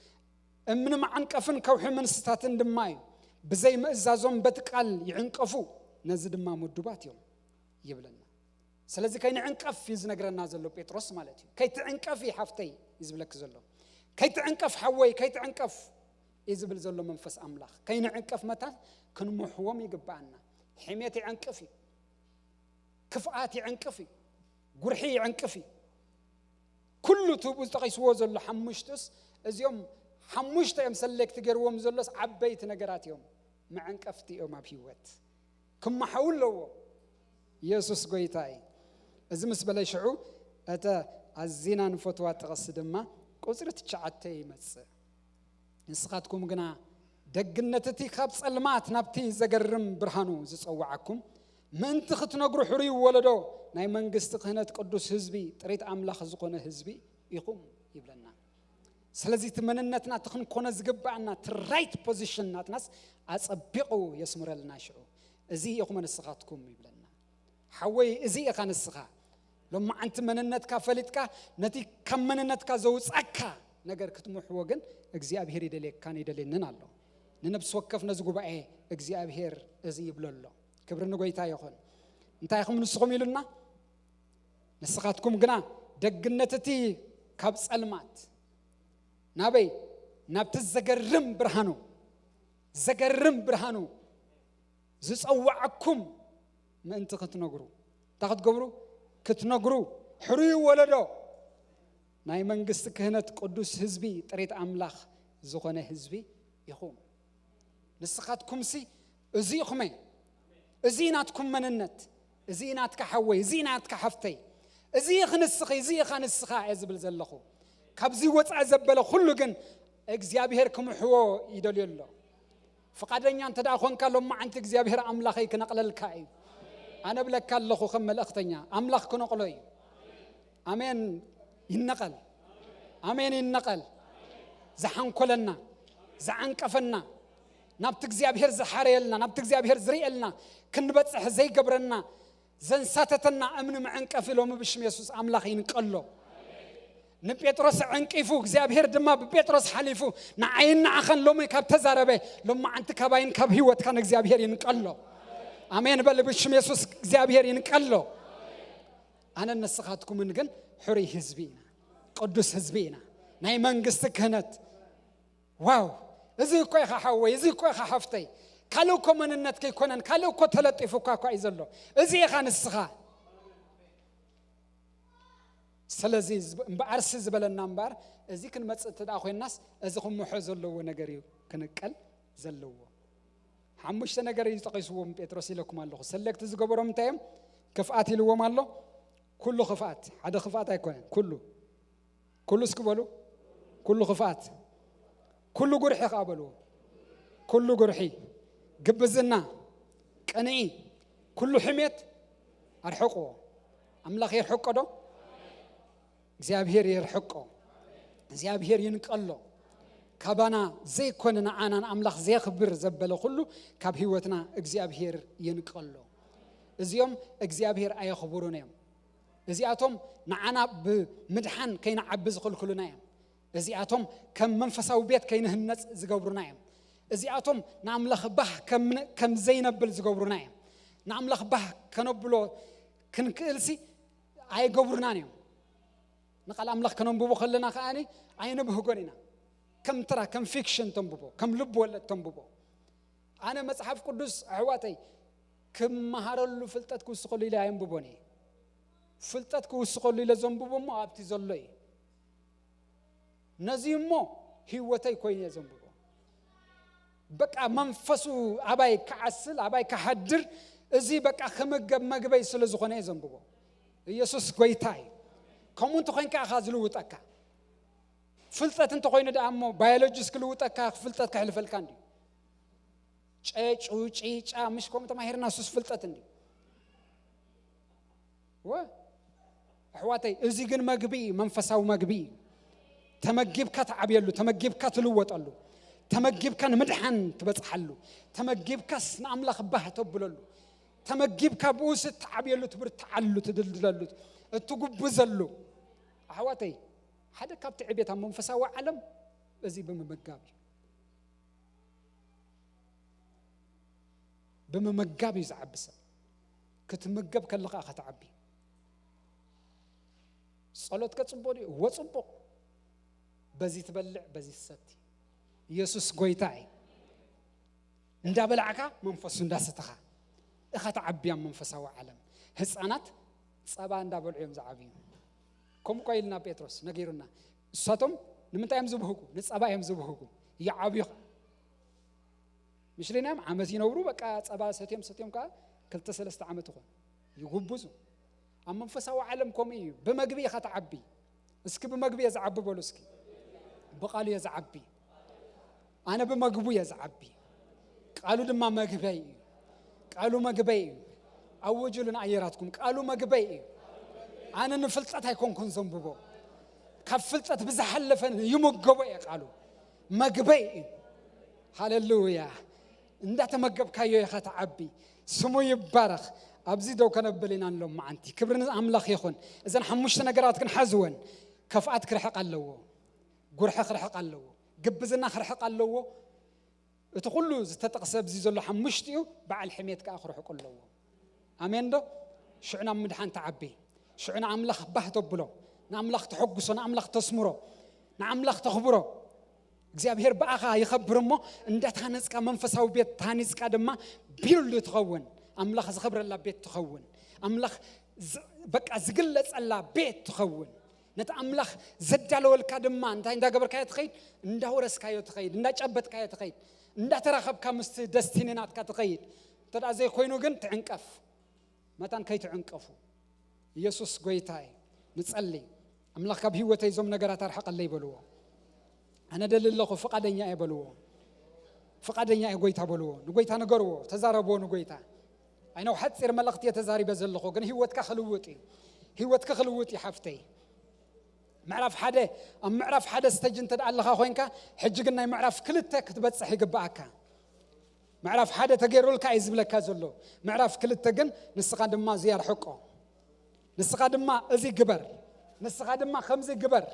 من معن كفن كوحي من ستاتن دماي بزي ما إزازهم بتقال يعنقفو نزد ما مدبات يوم يبلنا سلازي كاين عنقف يزنقرنا زلو بيتروس مالتي كي تعنقف حفتي يزبلك زلو كي تعنقف حوي كي تعنقف يزبل زلو منفس أملاخ كاين عنقف متى كن محوم يقبعنا حميتي عنقفي كفآتي عنقفي قرحي عنقفي كل توبوز تقيسوه زلو حمشتس از يوم حمشت يمسلك تقروم زلوس عبيت نقرات يوم مع عنقفتي يوم بهيوت كم حول له يسوع قويتاي إذا مسبلا يشعو أتا الزنا نفتوى تغصد ما قصرت شعتي مس نسخاتكم جنا دقنا تتي خبص المات نبتي زجرم برهانو زصوعكم من تخت نجر حري ولدو ناي من قست هنا تقدس حزبي تريد أملاخ زقنا حزبي يقوم يبلنا سلزي تمننتنا تخن كنا زجبعنا ترايت بوزيشن ناس أصبقوا يسمر لنا شعو ازي يقوم نسخاتكم يبلنا حوي ازي كان السخا لما انت مننتك فلتك نتي كم مننتك زوصك ነገር ክትሙሕዎ ግን እግዚአብሔር ይደለክ ካን ይደለንን አለ ንነብስ ወከፍ ነዝጉባኤ እግዚአብሔር እዚ ይብለሎ ክብርን ጎይታ ይኹን እንታይኹም ንስኹም ይሉና ንስኻትኩም ግና ደግነትቲ ካብ ጸልማት ናበይ ናብቲ ዘገርም ብርሃኑ ዝጸዋዕኩም ምእንቲ ክትነግሩ ታኽትገብሩ ክትነግሩ ሕሩይ ወለዶ ናይ መንግስት ክህነት ቅዱስ ህዝቢ ጥሪት አምላኽ ዝኾነ ህዝቢ ይኹም ንስኻትኩም ሲ እዚ ይኹም እዚ ናትኩም መንነት እዚ ናትካ ሓወይ እዚ ናትካ ሓፍተይ እዚ ይኽንስኺ እዚ ይኽንስኻ ዝብል ዘለኹ ካብዚ ወፃ ዘበለ ኩሉ ግን እግዚአብሔር ክምሕዎ ይደልየሎ ፈቃደኛ እንተ ዳ ኮንካ ሎማ አንተ እግዚአብሔር አምላኸይ ክነቅለልካ እዩ አነ ብለካ ኣለኹ ከም መልእኽተኛ አምላኽ ክነቅሎ እዩ አሜን ينقل آمين ينقل زحنكلنا زعنقفنا نبتك زيابهر زحاريلنا نبتك زيابهر زريلنا كنبتصح زي قبرنا زنساتتنا امن معنقف لهم بشم يسوع املاخ ينقلو نبيتروس عنقيفو እግዚአብሔር ድማ በጴጥሮስ ሓሊፉ ንዓይና አኸን ሎሚ ካብ ተዛረበ ሎሚ አንተ ከባይን ካብ ህይወት ካን እግዚአብሔር ይንቀሎ አሜን በልብሽም ኢየሱስ እግዚአብሔር ይንቀሎ አነ ነስኻትኩምን ግን ሕሪ ህዝቢና ቅዱስ ህዝቢና ናይ መንግስት ክህነት ዋው እዚ እኮ ይኻሓወ እዚ እኮ ይኻሓፍተይ ካልእ እኮ መንነት ከይኮነን ካልእ እኮ ተለጢፉ እኮ ይዘሎ እዚ ኢኻ ንስኻ ስለዚህ በአርስ ዝበለና እንባር እዚ ክንመጽእ ተዳ ኮይናስ እዚ ኩምሖ ዘለዎ ነገር እዩ ክንቀል ዘለዎ ሓሙሽተ ነገር ይጠቂስዎም ጴጥሮስ ኢለኩም ኣለኹ ሰለክት ዝገበሮም እንታይም ክፍአት ኢልዎም ኣሎ ኩሉ ክፍአት ሓደ ክፍአት ኣይኮነን ኩሉ እስክበሉ ኩሉ ክፍአት ኩሉ ጉርሒ ቃበሉ ኩሉ ጉርሒ ግብዝና ቀንዒ ኩሉ ሕሜት አርሕቆ አምላኽ ይርሕቆዶ እግዚአብሔር ይርሕቆ እግዚአብሔር ይንቀሎ ካባና ዘይኮነና አናን አምላኽ ዘይኽብር ዘበለ ሁሉ ካብ ህይወትና እግዚአብሔር ይንቀሎ እዚኦም እግዚአብሔር ኣይኽብሩን እዮም እዚአቶም ንዓና ብምድሓን ከይንዓቢ ዝኽልክሉና እዮም እዚአቶም ከም መንፈሳዊ ቤት ከይንህነጽ ዝገብሩና እዮም እዚአቶም ንአምላኽ ባህ ከም ዘይነብል ዝገብሩና እዮም ንአምላኽ ባህ ከነብሎ ክንክእልሲ ኣይገብሩናን እዮም نقال أملاك كنوم ببو خلنا خاني عين بهجوننا كم ترى كم فيكشن تنببو كم لب ولا تنببو أنا مصحف قدس عواتي كم مهارلو فلتات كوسقولي لا عين ببوني فلتات كوسقولي لا زنببو ما أبتي زلّي نزيمو هيوتي كوين يزنببو بقى منفسو أباي كعسل أباي كحدر إزي بقى خمج مجبي سلزخوني يزنببو يسوس كويتاي كم أنت خاين كأخذ لوتك فلتة أنت خاين ده أمو بيولوجيس كلوتك فلتة كحلف الكاندي شيء مش كم تما هيرنا سوس فلتة تندي و حواتي إزيجن مجبي منفسه ومجبي تمجيب كات عبيلو تمجيب كات لوت قالو تمجيب كان مدحن تبص حلو تمجيب كاس نعمل خباه تبللو تمجيب كابوس عبيلو تبر تعلو تدلدلو تجبزلو حواتي حدا كابت عبيتها منفسه وعلم بزي بممجابي زعبسه كتمجب كلقا ختعبي صلوت كتصبوري هو صبو بزي تبلع بزي ستي يسوس غويتاي اندا بلعكا منفس اندا ستخا اختعبي منفسه وعلم حصانات صبا اندا بلعيم زعبي كم قايلنا بطرس نغيرنا ساتم نمنتا يمزبهكو نصبا يمزبهكو يعبيخ مش لينام عمز ينورو بقى صبا ستيم كا كلت 3 عمت يكون يغبزو اما منفساو عالمكم ايه بمغبي خطعبي اسكي بمغبي يزعب بولو اسكي بقالو يزعبي انا بمغبو يزعبي قالو دما مغبي قالو مغبي اوجلن ايراتكم قالو مغبي انا نفلطت هيكونكم زنببو كفلطت بزحلفن يمغبو قالو مغبي هاليلويا اندا تمغبكايو يختعبي سمو يبارخ ابزي دو كنبلينا لهم معنتي كبرن املاخ يخون اذا حمشت نغرات كن حزون كفات كرحق الله غرح خرحق الله قبزنا خرحق الله اتقولوا تتقسب زي زلو حمشتيو بعل حميت كاخر حق الله امين دو شعنا مدحان تعبي شعنا املاخ بهتبلو ناملاخ تحقسو ناملاخ تسمرو ناملاخ تخبرو እግዚአብሔር በአኻ ይخبرሞ እንደታነጽካ መንፈሳዊ ቤት ታነጽካ ደማ ቢሉ ተኸውን አምላኽ ዝخبرላ ቤት ተኸውን አምላኽ በቃ ዝግለጸላ ቤት ተኸውን ነታ አምላኽ ዘዳለወልካ ደማ እንታይ እንዳገበርካ ይትኸይድ እንዳወረስካ ይትኸይድ እንዳጨበጥካ ይትኸይድ እንዳተራኸብካ ምስት ደስቲናትካ ትኸይድ ተዳዘ ኮይኑ ግን ትዕንቀፍ መታን ከይትዕንቀፉ ኢየሱስ ጎይታይ ንጸልይ አምላኽ ካብ ህይወተይ ዞም ነገራት አርሐቀለይ በልዎ أنا دليل لكم فقدني أبلوه فقدني أقويت أبلوه نقويت أنا قروه تزاربون نقويته أنا وحد سير ملقتي تزاري بزل لكم كن هو تكخلوتي حفتي معرف حدا أم معرف حدا استجنت الله أخوينك حجقنا معرف كلتك تبت صحيح باك معرف حدا تغيروا لك عايز بلك زلو معرف كلتك نسقاد ما زيار حقه نسقاد ما أزي جبر نسقاد ما خمسة جبر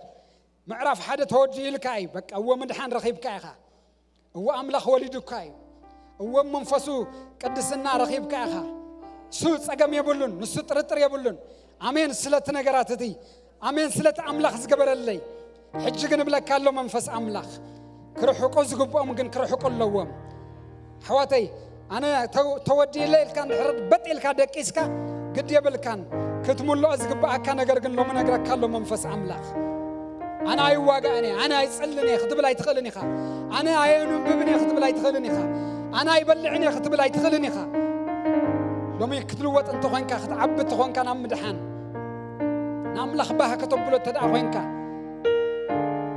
معرف حدا توجي لكاي بك هو مدحان رخيب كايخا هو أملاخ وليدو كاي هو منفسو قدسنا رخيب كايخا سو صقم يبلون نسو طرطر يبلون امين سلت نغراتتي امين سلت املاخ زغبرلي حج ግን ብለካለው መንፈስ አምላክ ክርሑቁ ዝግቦም ግን ክርሑቁ ለዎም حواتي انا تودي ليلكان حرد بطيلካ ደቂስካ ግድ የብልካን ክትሙሉ ዝግባአካ ነገር ግን ሎምን ነግረካለው መንፈስ አምላክ انا አይዋጋኔ انا አይጽልኔ ክትብል አይትخلنيኻ انا አይኑን ብብኔ ክትብል አይትخلنيኻ انا አይበልዕኔ ክትብል አይትخلنيኻ لما يكتلوت أنت خوينك خدعبت خوينك نام مدحان نام لخبها كتبلو تدع خوينك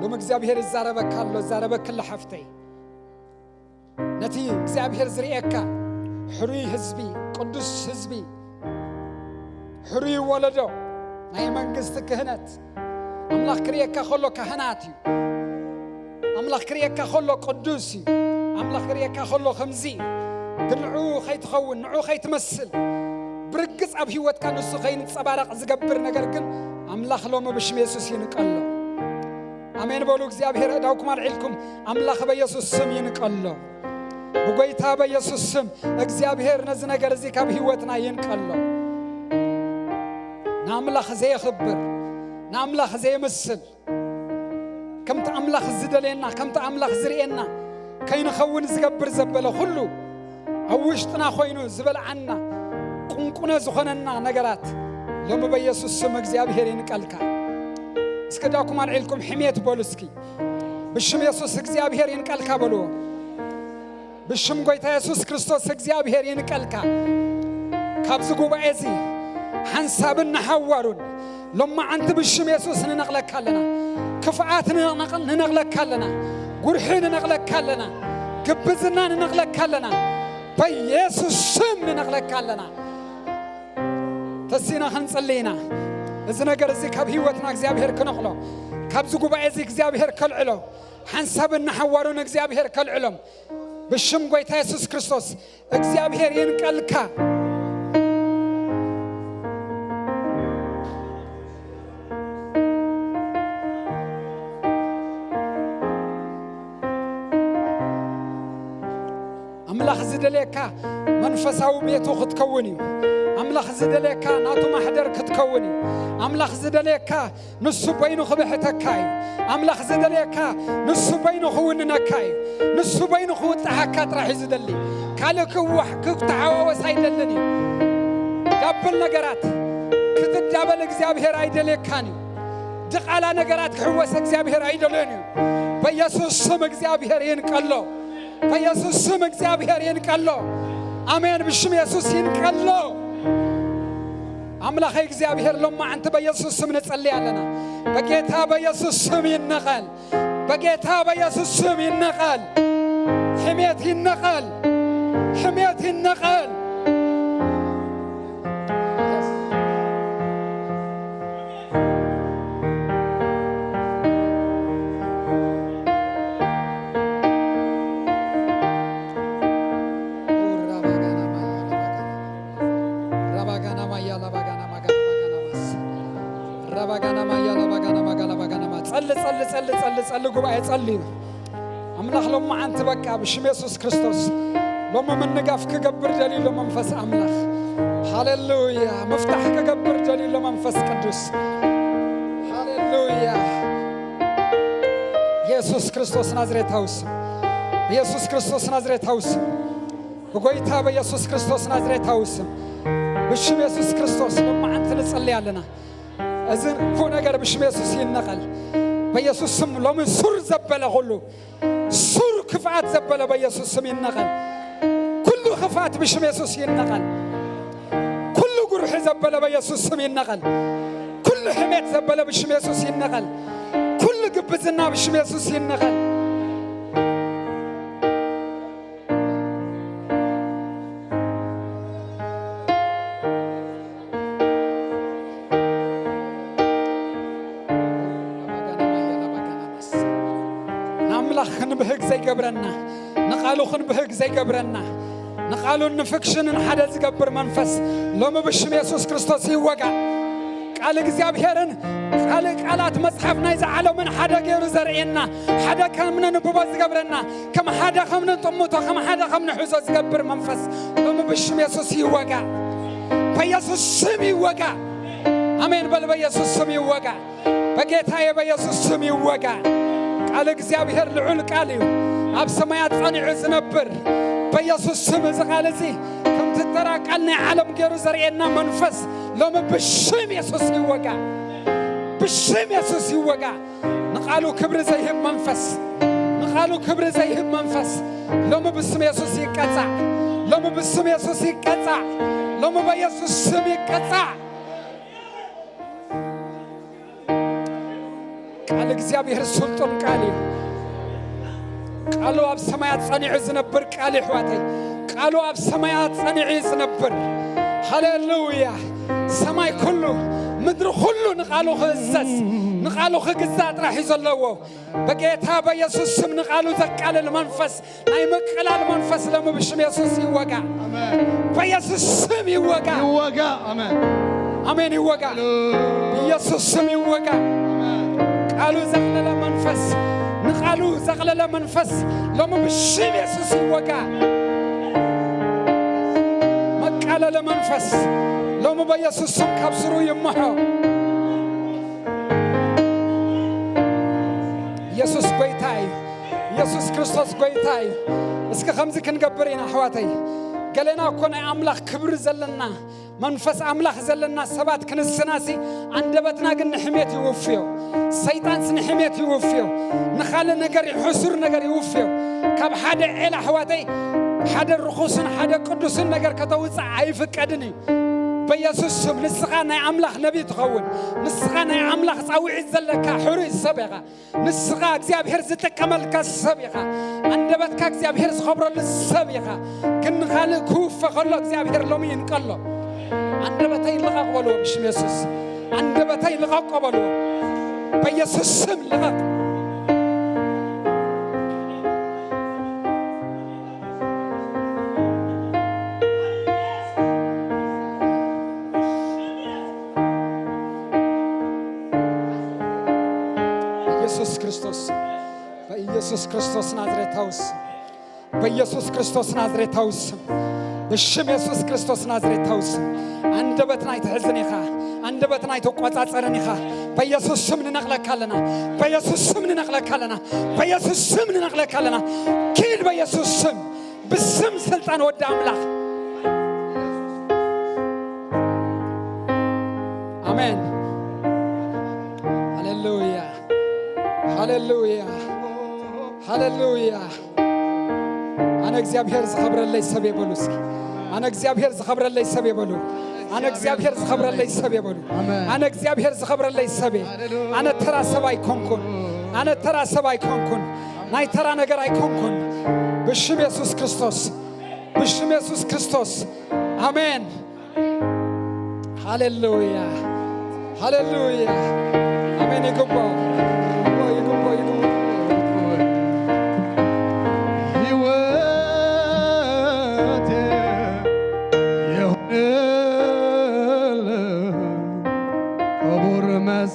لما إجزابير الزاربة كله الزاربة كل حفتي نتي إجزابير زريئك حري حزبي قدس حزبي حري ولده أي من قصدك هنات أملاك كريك خلو كهناتي أملاك كريك خلو قدوسي أملاك كريك خلو خمزي نعو خيت خون نعو خيت مسل برقص أب هيوت كانوا السخين صبارق زقبر نجركن أملاخ لهم بشم يسوع ينقلوا أمين بقولك زيابير داوكم عليكم أملاخ بيسوع سم ينقلوا بقيتها بيسوع سم زيابير نزنا جرزيك أب هيوتنا ينقلوا ناملاخ زي خبر ناملاخ زي مسل كم تأملاخ زدلنا كم تأملاخ زرينا كين خون زقبر زبله خلو أوشتنا خوينو زبل عنا قنقنا زخننا نجرات لما بيسوع سم እግዚአብሔር ይንቀልካ እስከዳኩም አልልኩም ሕሜት ቦልስኪ ብሽም ኢየሱስ እግዚአብሔር ይንቀልካ በሉ ብሽም ጎይታ ኢየሱስ ክርስቶስ እግዚአብሔር ይንቀልካ ካብዝ ጉባኤዚ ሐንሳብና ሐዋሩን ለማ አንተ ብሽም ኢየሱስ ንነቅለካለና ክፍአትን ንነቅለካለና ጉርሕን ንነቅለካለና ግብዝና ንነቅለካለና በኢየሱስ ስም ንነቅለካለና ተሲና ኸንጸልይና እዚ ነገር እዚ ካብ ህይወትና እግዚአብሔር ከነኽሎ ካብዚ ጉባኤ እዚ እግዚአብሔር ከልዕሎ ሐንሳብና ሐዋሩን እግዚአብሔር ከልዕሎም ብሽም ጎይታ ኢየሱስ ክርስቶስ እግዚአብሔር ይንቀልካ أملاخ زدليكا منفساو بيتو ختكوني أملاخ زدليكا ناتو محدر كتكوني أملاخ زدليكا نسو بينو خبحتكاي أملاخ زدليكا نسو بينو خوننكاي نسو بينو خو تحكات راح يزدلي كالك وحكك تعاوس هيدلني قبل نجرات كتدابل እግዚአብሔር አይደለካኒ دقالا نجرات حوس እግዚአብሔር አይደለኒ በኢየሱስ ስም እግዚአብሔር ይንቀሎ በኢየሱስ ስም እግዚአብሔር ይንቀለው አሜን ብሽም ኢየሱስ ይንቀለው አምላክ እግዚአብሔር ለማ አንተ በኢየሱስ ስም እንጸልያለና በጌታ በኢየሱስ ስም ይነቀል በጌታ በኢየሱስ ስም ይነቀል ሕሜት ይነቀል ሕሜት ይነቀል صل ጉባኤ ጸልይ አምላክ ለማ አንተ በቃ በሽም ኢየሱስ ክርስቶስ ለማ መንጋፍ ከገብር ደሊል መንፈስ አምላክ ሃሌሉያ መፍታህ ከገብር ደሊል መንፈስ ቅዱስ ሃሌሉያ ኢየሱስ ክርስቶስ ናዝሬታውስ ኢየሱስ ክርስቶስ ናዝሬታውስ በጎይታ በኢየሱስ ክርስቶስ ናዝሬታውስ በሽም ኢየሱስ ክርስቶስ ለማ አንተ ለጸልያለና እዝን ሆ ነገር በሽም ኢየሱስ ይነቀል በኢየሱስ ስም ለምን ሱር ዘበለ ሁሉ ሱር ክፋት ዘበለ በኢየሱስ ስም ይነቀል ሁሉ ክፋት በሽም ኢየሱስ ይነቀል ሁሉ ጉርህ ዘበለ በኢየሱስ ስም ይነቀል ሁሉ ሕሜት ዘበለ በሽም ኢየሱስ ይነቀል ሁሉ ግብዝና በሽም ኢየሱስ ይነቀል قبرنا نقالو خن بهق زي قبرنا نقالو نفكشن حدا زقبر منفس لو ما بشم يسوس كريستوس يوقع ቃል እግዚአብሔርን ቃላት መጽሐፍ ናይ ዘዓለምን ሓደ ገይሩ ዘርኤና ሓደ ከምነ ንብቦ ዝገብረና ከም ሓደ ከምነ ጥሙቶ ከም ሓደ ከምነ ሕዞ ዝገብር መንፈስ ሎሚ ብሽም ኢየሱስ ይወጋ በኢየሱስ ስም ይወጋ አሜን በል በኢየሱስ ስም ይወጋ በጌታዬ በኢየሱስ ስም ይወጋ ቃል እግዚአብሔር ልዑል ቃል እዩ ኣብ ሰማያት ጸኒዑ ዝነብር በኢየሱስ ስም ዝቃል እዚ ከም ትተራቀል ናይ ዓለም ገይሩ ዘርኤና መንፈስ ሎሚ ብሽም ኢየሱስ ይወጋ ብሽም ኢየሱስ ይወጋ ንቃሉ ክብሪ ዘይህብ መንፈስ ንቃሉ ክብሪ ዘይህብ መንፈስ ሎሚ ብስም ኢየሱስ ይቀጻ ሎሚ ብስም ኢየሱስ ይቀጻ ሎሚ በኢየሱስ ስም ይቀጻ ቃል እግዚአብሔር ስልጡን ቃል እዩ ቃሉ ኣብ ሰማያት ጸኒዑ ዝነብር ቃል ሕዋተይ ቃሉ ኣብ ሰማያት ጸኒዑ ዝነብር ሃሌሉያ ሰማይ ኩሉ ምድሪ ኩሉ ንቃሉ ክእዘዝ ንቃሉ ክግዛእ ጥራሕ እዩ ዘለዎ በጌታ በኢየሱስ ስም ንቃሉ ዘቃልል መንፈስ ናይ ምቅላል መንፈስ ሎሚ ብሽም ኢየሱስ ይወጋ በኢየሱስ ስም ይወጋ ይወጋ አሜን አሜን ይወጋ ኢየሱስ ስም ይወጋ ቃሉ ዘቅለለ መንፈስ ንቃሉ ዘቅለለ መንፈስ ሎሚ ብሽም ኢየሱስ ይወጋ መቃለለ መንፈስ ሎሚ በኢየሱስ ስም ካብ ስሩ ይመሖ ኢየሱስ ጎይታ እዩ ኢየሱስ ክርስቶስ ጎይታ እዩ እስኪ ከምዚ ክንገብር ኢና ኣሕዋተይ ገለና እኮ ናይ ኣምላኽ ክብሪ ዘለና መንፈስ ኣምላኽ ዘለና ሰባት ክንስናሲ አንደበትና ግን ንሕሜት ይውፍዮ ሰይጣን ንሕሜት ይውፍዮ ንኻልእ ነገር ሕሱር ነገር ይውፍዮ ካብ ሓደ ዒላ ኣሕዋተይ ሓደ ርኹስን ሓደ ቅዱስን ነገር ከተውፅእ ኣይፍቀድን እዩ በኢየሱስ ስም ንስኻ ናይ ኣምላኽ ነቢይ ትኸውን ንስኻ ናይ ኣምላኽ ፃውዒት ዘለካ ሕሩይ ሰብ ኢኻ ንስኻ እግዚአብሔር ዝጥቀመልካ ሰብ ኢኻ አንደበትካ እግዚአብሔር ዝኸብረሉ ሰብ ኢኻ ግን ንኻልእ ክውፈ ከሎ እግዚአብሔር ሎሚ ይንቀሎ አንደበተይ ልቐቕ በልዎ ብሽም ኢየሱስ አንደበተይ ልቐቕ በልዎ በኢየሱስ ስም ልቐቕ በኢየሱስ ክርስቶስ ናዝሬታዊ ስም በኢየሱስ ክርስቶስ ናዝሬታዊ ስም በሽም ኢየሱስ ክርስቶስ ናዝሬታዊ ስም አንደበትና ይትሕዝን ኢኻ አንደበትና ይትቆጻጸርን ኢኻ በኢየሱስ ስም ንነቕለካለና በኢየሱስ ስም ንነቕለካለና በኢየሱስ ስም ንነቕለካለና ኪል በኢየሱስ ስም ብስም ስልጣን ወደ አምላኽ አሜን ሃሌሉያ ሃሌሉያ ሃሌሉያ አነ እግዚአብሔር ዝኸብረለይ ሰብ ይበሉ እስኪ አነ እግዚአብሔር ዝኸብረለይ ሰብ ይበሉ አነ እግዚአብሔር ዝኸብረለይ ሰብ ይበሉ አነ እግዚአብሔር ዝኸብረለይ ሰብ አነ ተራ ሰብ አይኮንኩን አነ ተራ ሰብ አይኮንኩን ናይ ተራ ነገር አይኮንኩን በሽም ኢየሱስ ክርስቶስ በሽም ኢየሱስ ክርስቶስ አሜን ሃሌሉያ ሃሌሉያ አሜን ይገባው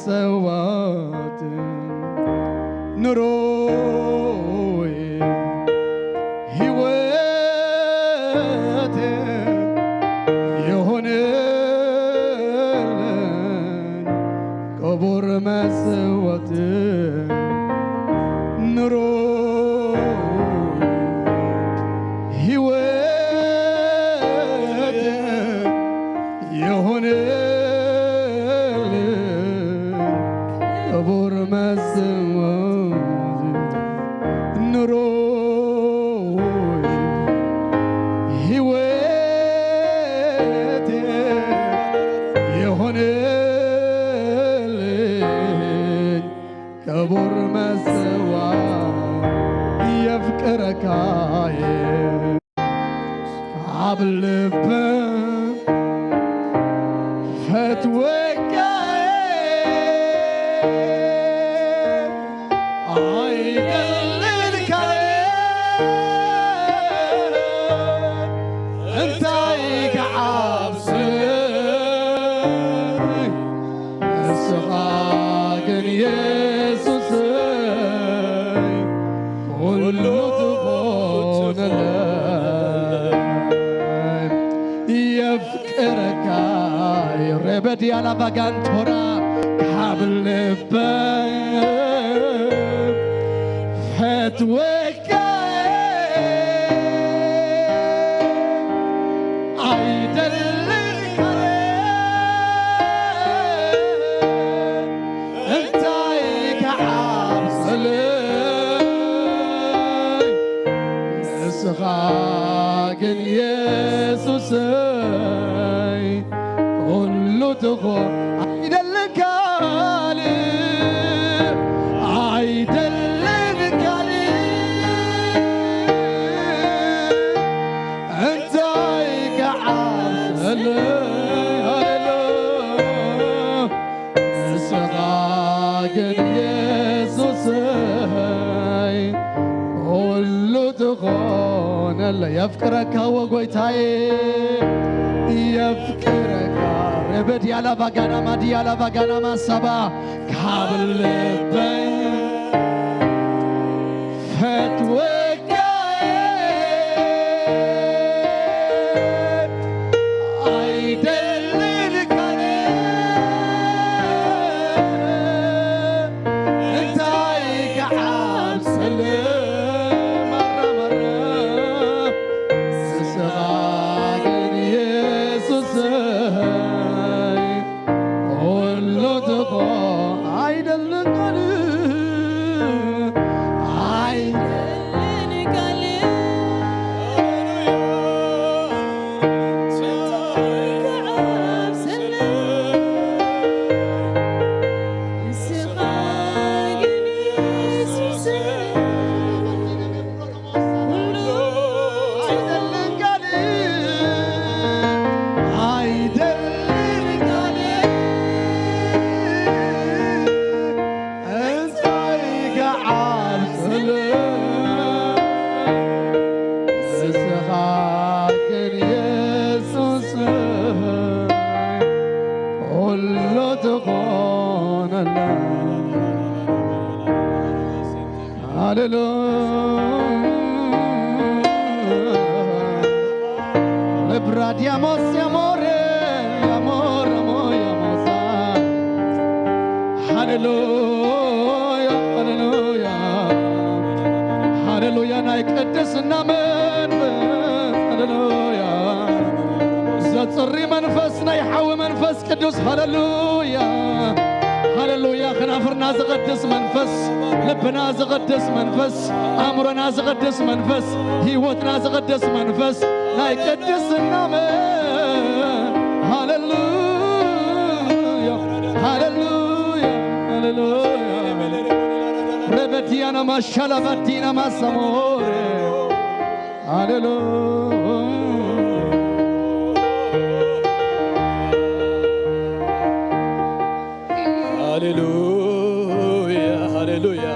ሰዋት ኑሮዬ ሕይወቴ የሆነልኝ ክቡር መስዋዕት ኑሮዬ ሕይወቴ የሆነልኝ ክቡር መስዋዕት ኑሮዬ ሕይወቴ የሆነልኝ ክቡር መስዋዕት የፍቅር ካዬ ካብ ልብ ፈትወቃ يفكرك ربدي على باغانتورا كابلب فتوك عيدلك انت كعبسل اسغاقن يسوس كل دخول عيدلك عيدلك انت كعبسل اسغاقن يسوس كل دخول اللي يفكرك هو قويتاي يفكرك ربدي على باغانا مادي على باغانا ما سبا كابل بين فتوك عيدلك انت كعب سلام مرة سغاقن يسوس كل دخول عيدلك Bradiamos amore, amore, amore, amore. Hallelujah, hallelujah, hallelujah. Nay ቅድስና መንፈስ hallelujah. ዘጽሪ መንፈስ ናይ ሓዊ መንፈስ ቅዱስ hallelujah. هللويا خنافرنا زقدس منفس لبنا زقدس منفس أمرنا زقدس منفس هيوتنا زقدس منفس لا يقدس النامن هللويا هللويا هللويا ربتي أنا ما شلبتي أنا ما سموري هللويا هاليلويا هاليلويا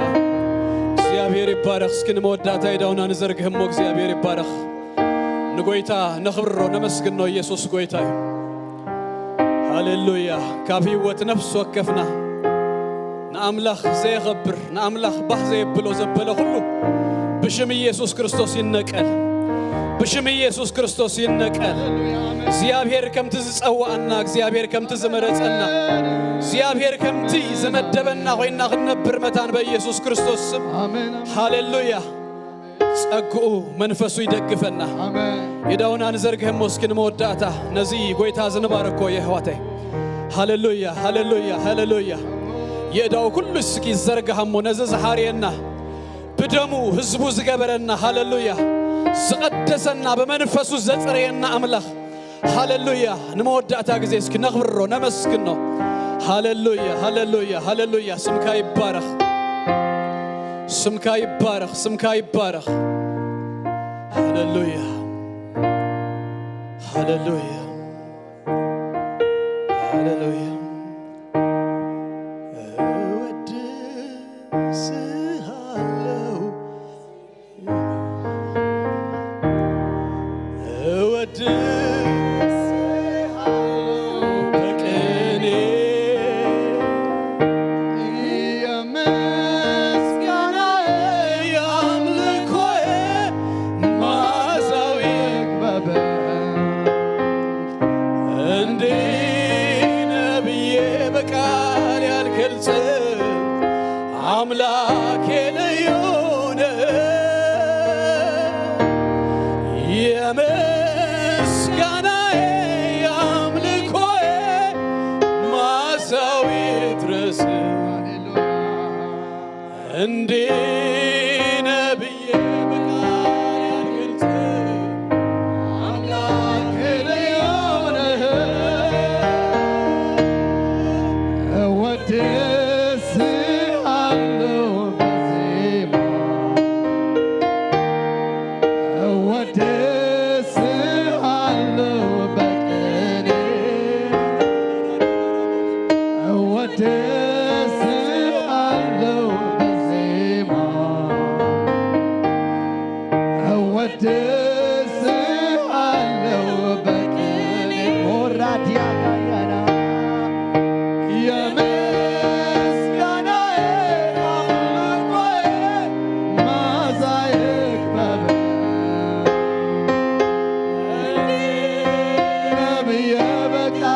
እግዚአብሔር ይባረክ እስክንመወዳታ ሄዳውና ንዘርግህሞ እግዚአብሔር ይባረክ ንጎይታ ነኽብሮ ነመስግን ነው ኢየሱስ ጎይታ ሃሌሉያ ካብ ህይወት ነፍስ ወከፍና ንአምላኽ ዘይኸብር ንአምላኽ ባህ ዘይብሎ ዘበለ ሁሉ ብሽም ኢየሱስ ክርስቶስ ይነቀል ብሽም ኢየሱስ ክርስቶስ ይነቀል እግዚአብሔር ከምት ዝጸዋዕና እግዚአብሔር ከምት ዝመረጸና እግዚአብሔር ከምት ዘመደበና ሆይና ክንነብር መታን በኢየሱስ ክርስቶስ ስም አሜን ሃሌሉያ ጸጉኡ መንፈሱ ይደግፈና አሜን የዳውና ንዘርግህም ወስኪን መወዳታ ነዚ ጎይታ ዝንባረኮ የህዋቴ ሃሌሉያ ሃሌሉያ ሃሌሉያ የዳው ኩሉ እስኪ ዘርግህም ነዚ ዘሐሪየና በደሙ ህዝቡ ዝገበረና ሃሌሉያ ዝቀደሰና በመንፈሱ ዘጽረየና አምላኽ ሃሌሉያ ንመወዳታ ጊዜ እስኪ ነኽብሮ ነመስግን ነው ሃሌሉያ ሃሌሉያ ሃሌሉያ ስምካ ይባረክ ስምካ ይባረክ ስምካ ይባረክ ሃሌሉያ ሃሌሉያ ሃሌሉያ እንዴ ነብዬ በቃል ያልገልጽ አምላክ ለዮነህ እወድስሃለሁ በዜማ እወድስሃለሁ በቅኔ እወድስሃለሁ በዜማ እወድስሃለሁ በቅኔ ሞራዲያጋያና የምስጋናዬ አምልኮዬ መዓዛዬ ይክበብ ነብዬ በቃል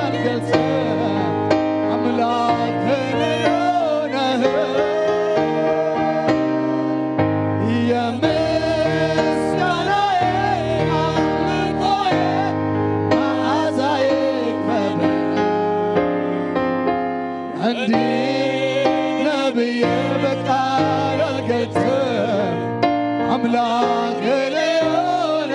አልገልጽም አምላክ ነህ የምስጋናዬ አምልኮዬ መዓዛዬ ይክበብ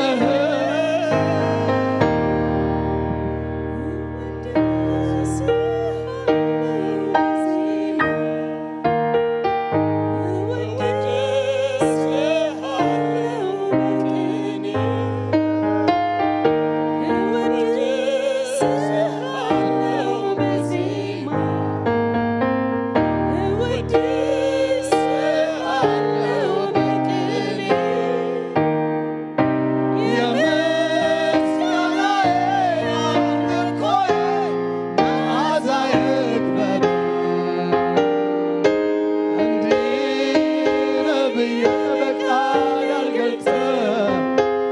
እንዲህ ነብዬ በቃል አልገልጽም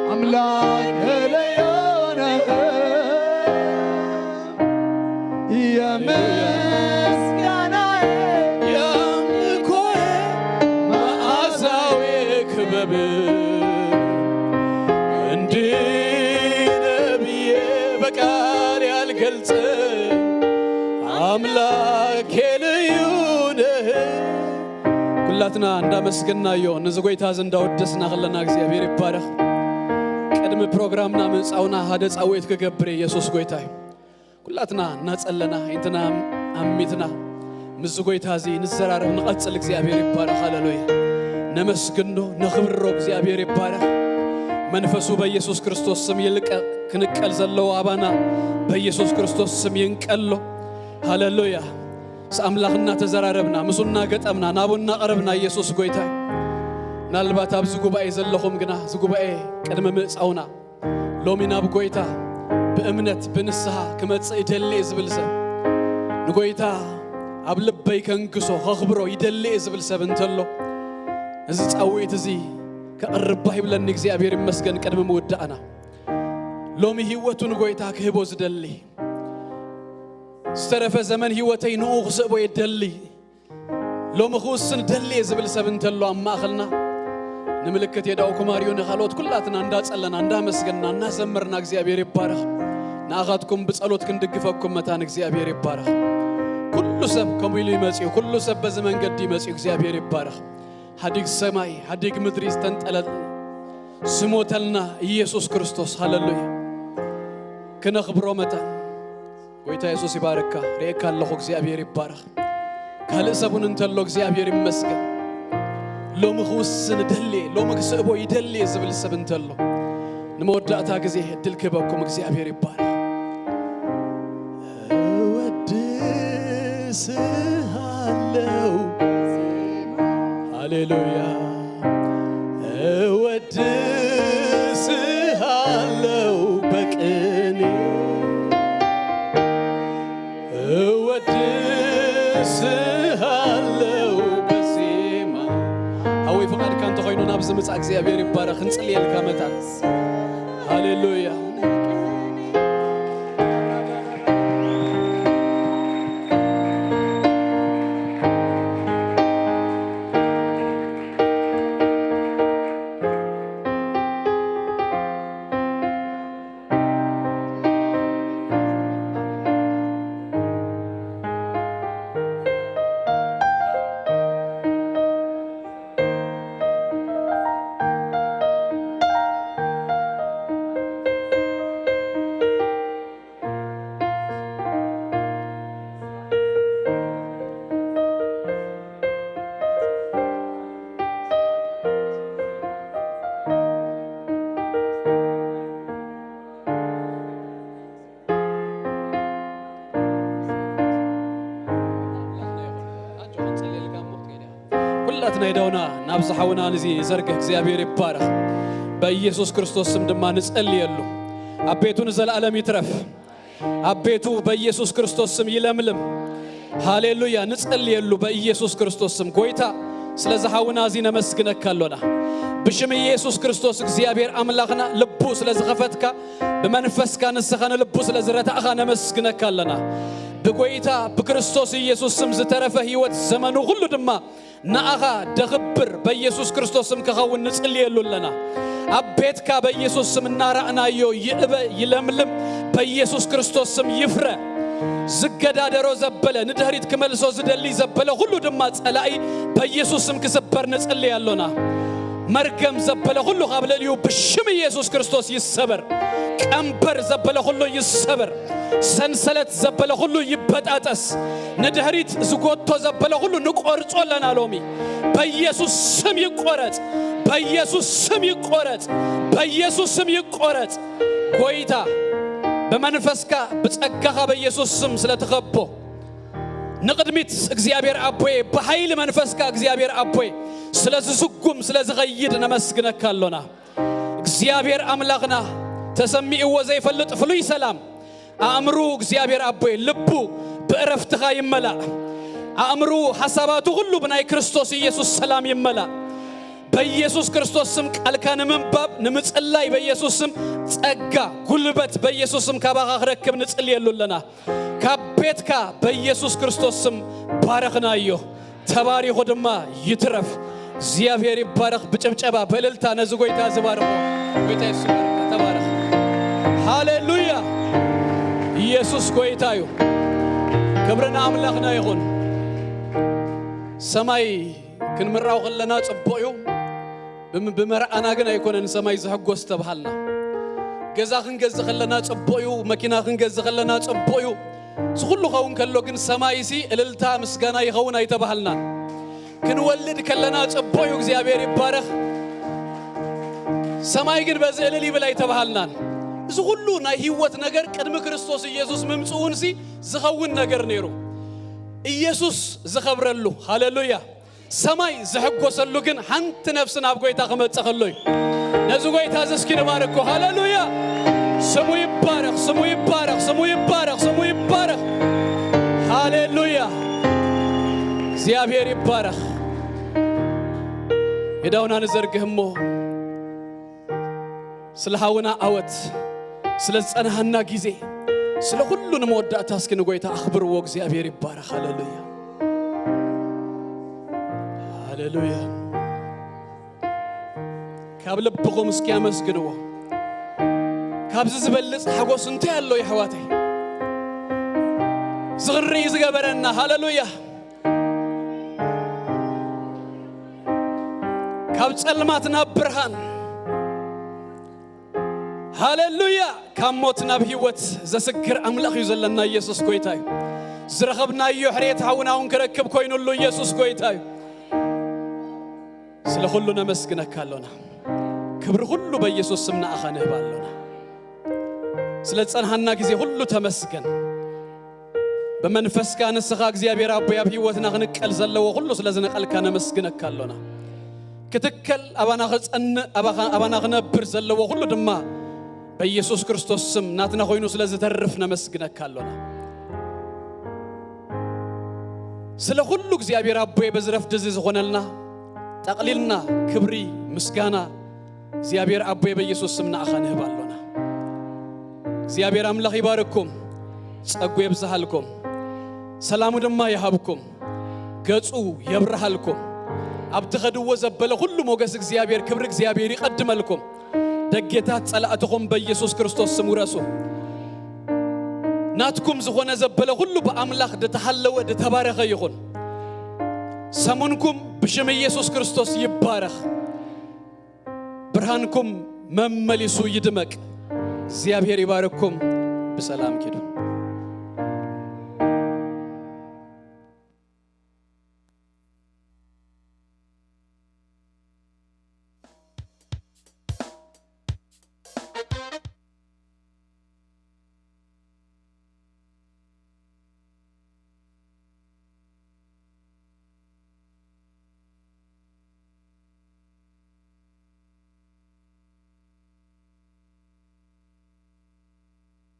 አምላክ ነህ በቃል ያልገልጽ አምላክ ልዩ ነህ ኩላትና እንዳመስገናዮ ንዝጎይታ ዘንዳወደስና ኸለና እግዚአብሔር ይባረኽ ቅድም ፕሮግራምና ምጻውና ሃደ ጻውት ከገብረ ኢየሱስ ጎይታይ ኩላትና እናጸለና እንትና አሚትና ምዝጎይታ ዚ ንዘራረብ ንቀጽል እግዚአብሔር ይባረኽ ሃሌሉያ ነመስግኖ ነኽብሮ እግዚአብሔር ይባረኽ መንፈሱ በኢየሱስ ክርስቶስ ስም ይልቀ ክንቀል ዘለው አባና በኢየሱስ ክርስቶስ ስም ይንቀሎ ሃሌሉያ ሰአምላኽና ተዘራረብና ምሱና ገጠምና ናቡና ቀረብና ኢየሱስ ጎይታ ናልባት አብዝ ጉባኤ ዘለኹም ግና ዝጉባኤ ቀድመ ምጻውና ሎሚና በጎይታ በእምነት በንስሐ ከመጽእ ይደል ዝብልሰብ ንጎይታ ኣብ ልበይ ከንግሶ ኸኽብሮ ይደል ዝብልሰብ እንተሎ እዚ ጻውት እዚ ከቅርባ ይብለኒ እግዚአብሔር ይመስገን ቀድመ መወዳእና ሎሚ ህይወቱን ጎይታ ከህቦ ዝደሊ ስተረፈ ዘመን ህይወተይ ነው ኽስቦ ይደሊ ሎሚ ኹስን ደሊ ዝብል ሰብ እንተሎ አማኸልና ንምልክት የዳው ኩማሪዮን ኻሎት ኩላትና እንዳጸለና እንዳመስገንና እናዘምርና እግዚአብሔር ይባረኽ ናኻትኩም በጸሎት ክንድግፈኩም መታን እግዚአብሔር ይባረኽ ኩሉ ሰብ ከሙሉ ይመጽኡ ኩሉ ሰብ በዘመንገድ ይመጽኡ እግዚአብሔር ይባረኽ ሀዲግ ሰማይ ሀዲግ ምድር ይስተንጠለል ስሞተልና ኢየሱስ ክርስቶስ ሃሌሉያ ከነኽብሮ መታን ጎይታ ኢየሱስ ይባረካ ሬካ ለኹ እግዚአብሔር ይባረኽ ካልሰቡን እንተሎ እግዚአብሔር ይመስገን ሎሚ ኹስን ደሊ ሎሚ ክስቦ ይደሊ ዝብል ሰብ እንተሎ ንመወዳእታ ጊዜ እድል ከበኩም እግዚአብሔር ይባረኽ እወድስሃለሁ ሃሌሉያ እወድስሃለሁ በቅኔ እወድስሃለሁ በዜማ አወይ ፈቃድ ካንተ ሆይኖ ናብዝ መጻ እግዚአብሔር ይባረኽ እንጽልየል ካመታ ሃሌሉያ أتنا يدونا نابز حونا نزي زرق እግዚአብሔር يبارك بإيسوس كريستوس سم دما نسأل يلو أبيتو نزل ألم يترف أبيتو بإيسوس كريستوس سم يلملم هاليلويا نسأل يلو بإيسوس كريستوس سم كويتا سلازا حونا زينا مسكنك كالونا بشم إيسوس كريستوس እግዚአብሔር أملاخنا لبو سلازا خفتك بمنفسك نسخنا لبو سلازا رتأخنا مسكنك كالنا بقويتا بكريستوس إيسوس سم زترفه هيوت زمنو غلو دما نأغا دغبر بإيسوس كريستوس سم كخاون نسأل يلو لنا أبيتك بإيسوس سم نارعنا يو يقبى يلملم بإيسوس كريستوس سم يفرى زقدا درو زبلة ندهريت كمال سو زدلي زبلة غلو دمات ألاقي بإيسوس سم كسبر نسأل يلونا مرقم زبلة غلو قبل اليو بشم إيسوس كريستوس يسبر كمبر زبلة غلو يسبر سنسلت زبلة غلو يبتأتس ندهريت زقوتو زبلة غلو نقرط لنا لومي بإيسوس سم يقرط بإيسوس سم يقرط بإيسوس سم يقرط كويتا بمنفسك بتأكخ بإيسوس سم سلتغبو نقدمت እግዚአብሔር አቦይ በኃይል መንፈስካ እግዚአብሔር አቦይ ስለዝጉም ስለዝغيድ ነመስግነካለና እግዚአብሔር አምላክና ተሰሚው ወዘይፈልጥ ፍሉይ ሰላም አእምሩ እግዚአብሔር አቦይ ልቡ በእረፍትኻ ይመላ አእምሩ ሐሳባቱ ሁሉ በናይ ክርስቶስ ኢየሱስ ሰላም ይመላ በኢየሱስ ክርስቶስ ስም ቃልካን መንባብ ንምጽላይ በኢየሱስ ስም ጸጋ ጉልበት በኢየሱስ ስም ካባኻ ረክብ ንጽልየሉልና ካቤትካ በኢየሱስ ክርስቶስ ስም ባረክናዮ ተባሪኹ ድማ ይትረፍ እግዚአብሔር ይባረክ በጭብጨባ በእልልታ ነዝጎይታ ዝባረኩ ጎይታ ኢየሱስ ተባረክ ሃሌሉያ ኢየሱስ ጎይታዩ ክብርና አምላክና ይሁን ሰማይ ክንምራው خلنا ጽቦዩ بمرأنا جنا يكونن سماي زحقوس تبحالنا جزا خنجز خلنا صبويو مكينا خنجز خلنا صبويو سخلو خون كلو جن سماي سي الالتا مسجنا يخون يتبحالنا كن ولد كلنا صبويو እግዚአብሔር ይባረክ سماي جن بزللي بلا يتبحالنا سخلو نا ህይወት ነገር ቀድመ ክርስቶስ ኢየሱስ መምጽኡን ሲ ዝኸውን ነገር ነይሩ ኢየሱስ ዝኸብረሉ ሃሌሉያ سماي زحقوسلو جن حنت نفسنا أبغيت أخمد تخلوي نزوجي تازسكي نباركو هاللويا سمو يبارك سمو يبارك سمو يبارك سمو يبارك هاللويا زيابير يبارك يداونا نزرقهمو سلهاونا أوت سلز أنا هنا جيزي سل كلنا مودة تاسكي نقولي تأخبر وق زيابير يبارك هاللويا هاللويا كابل بقوم سكامس جنوا كابز زبلس حقوس انتهى الله يا حواتي زغري زجبرنا هاللويا كابز علماتنا برهان هاللويا كموتنا بهوت زسكر أملاخ يزلنا يسوع كويتاي زرخبنا يحريت حونا ونكركب كوينو الله يسوع كويتاي سلا كلنا مسكنا كالونا كبر كله بيسوع سمنا أخانه بالونا سلا تصنعنا كذي كله تمسكن بمنفس كان السخاء زيابير أبو يابي وثنا خنك الزلة وكله سلا زنق الكان مسكنا كالونا كتكل أبانا خنا برزلة وكله دما بيسوع كريستوس سم ناتنا خوينو سلا زترفنا مسكنا كالونا سلا كله زيابير أبو يبزرف جزيز خنالنا تقليلنا كبري مسكانا زيابير أبوي بيسوع سمنا أخانه بالونا زيابير أملاخ يبارككم سأقوي بزهالكم سلام دم يهابكم قصو يبرهالكم أبتغدوا وزبل كل موجسك زيابير كبرك زيابير يقدم لكم دقيتات صلاتكم بيسوع كريستوس سموراسو ناتكم زخونا زبل كل بأملاخ دتحلوا دتبارك يخون سمونكم بشم يسوع كريستوس يبارك برهانكم مملسو يدمك زيابير يبارككم بسلام كده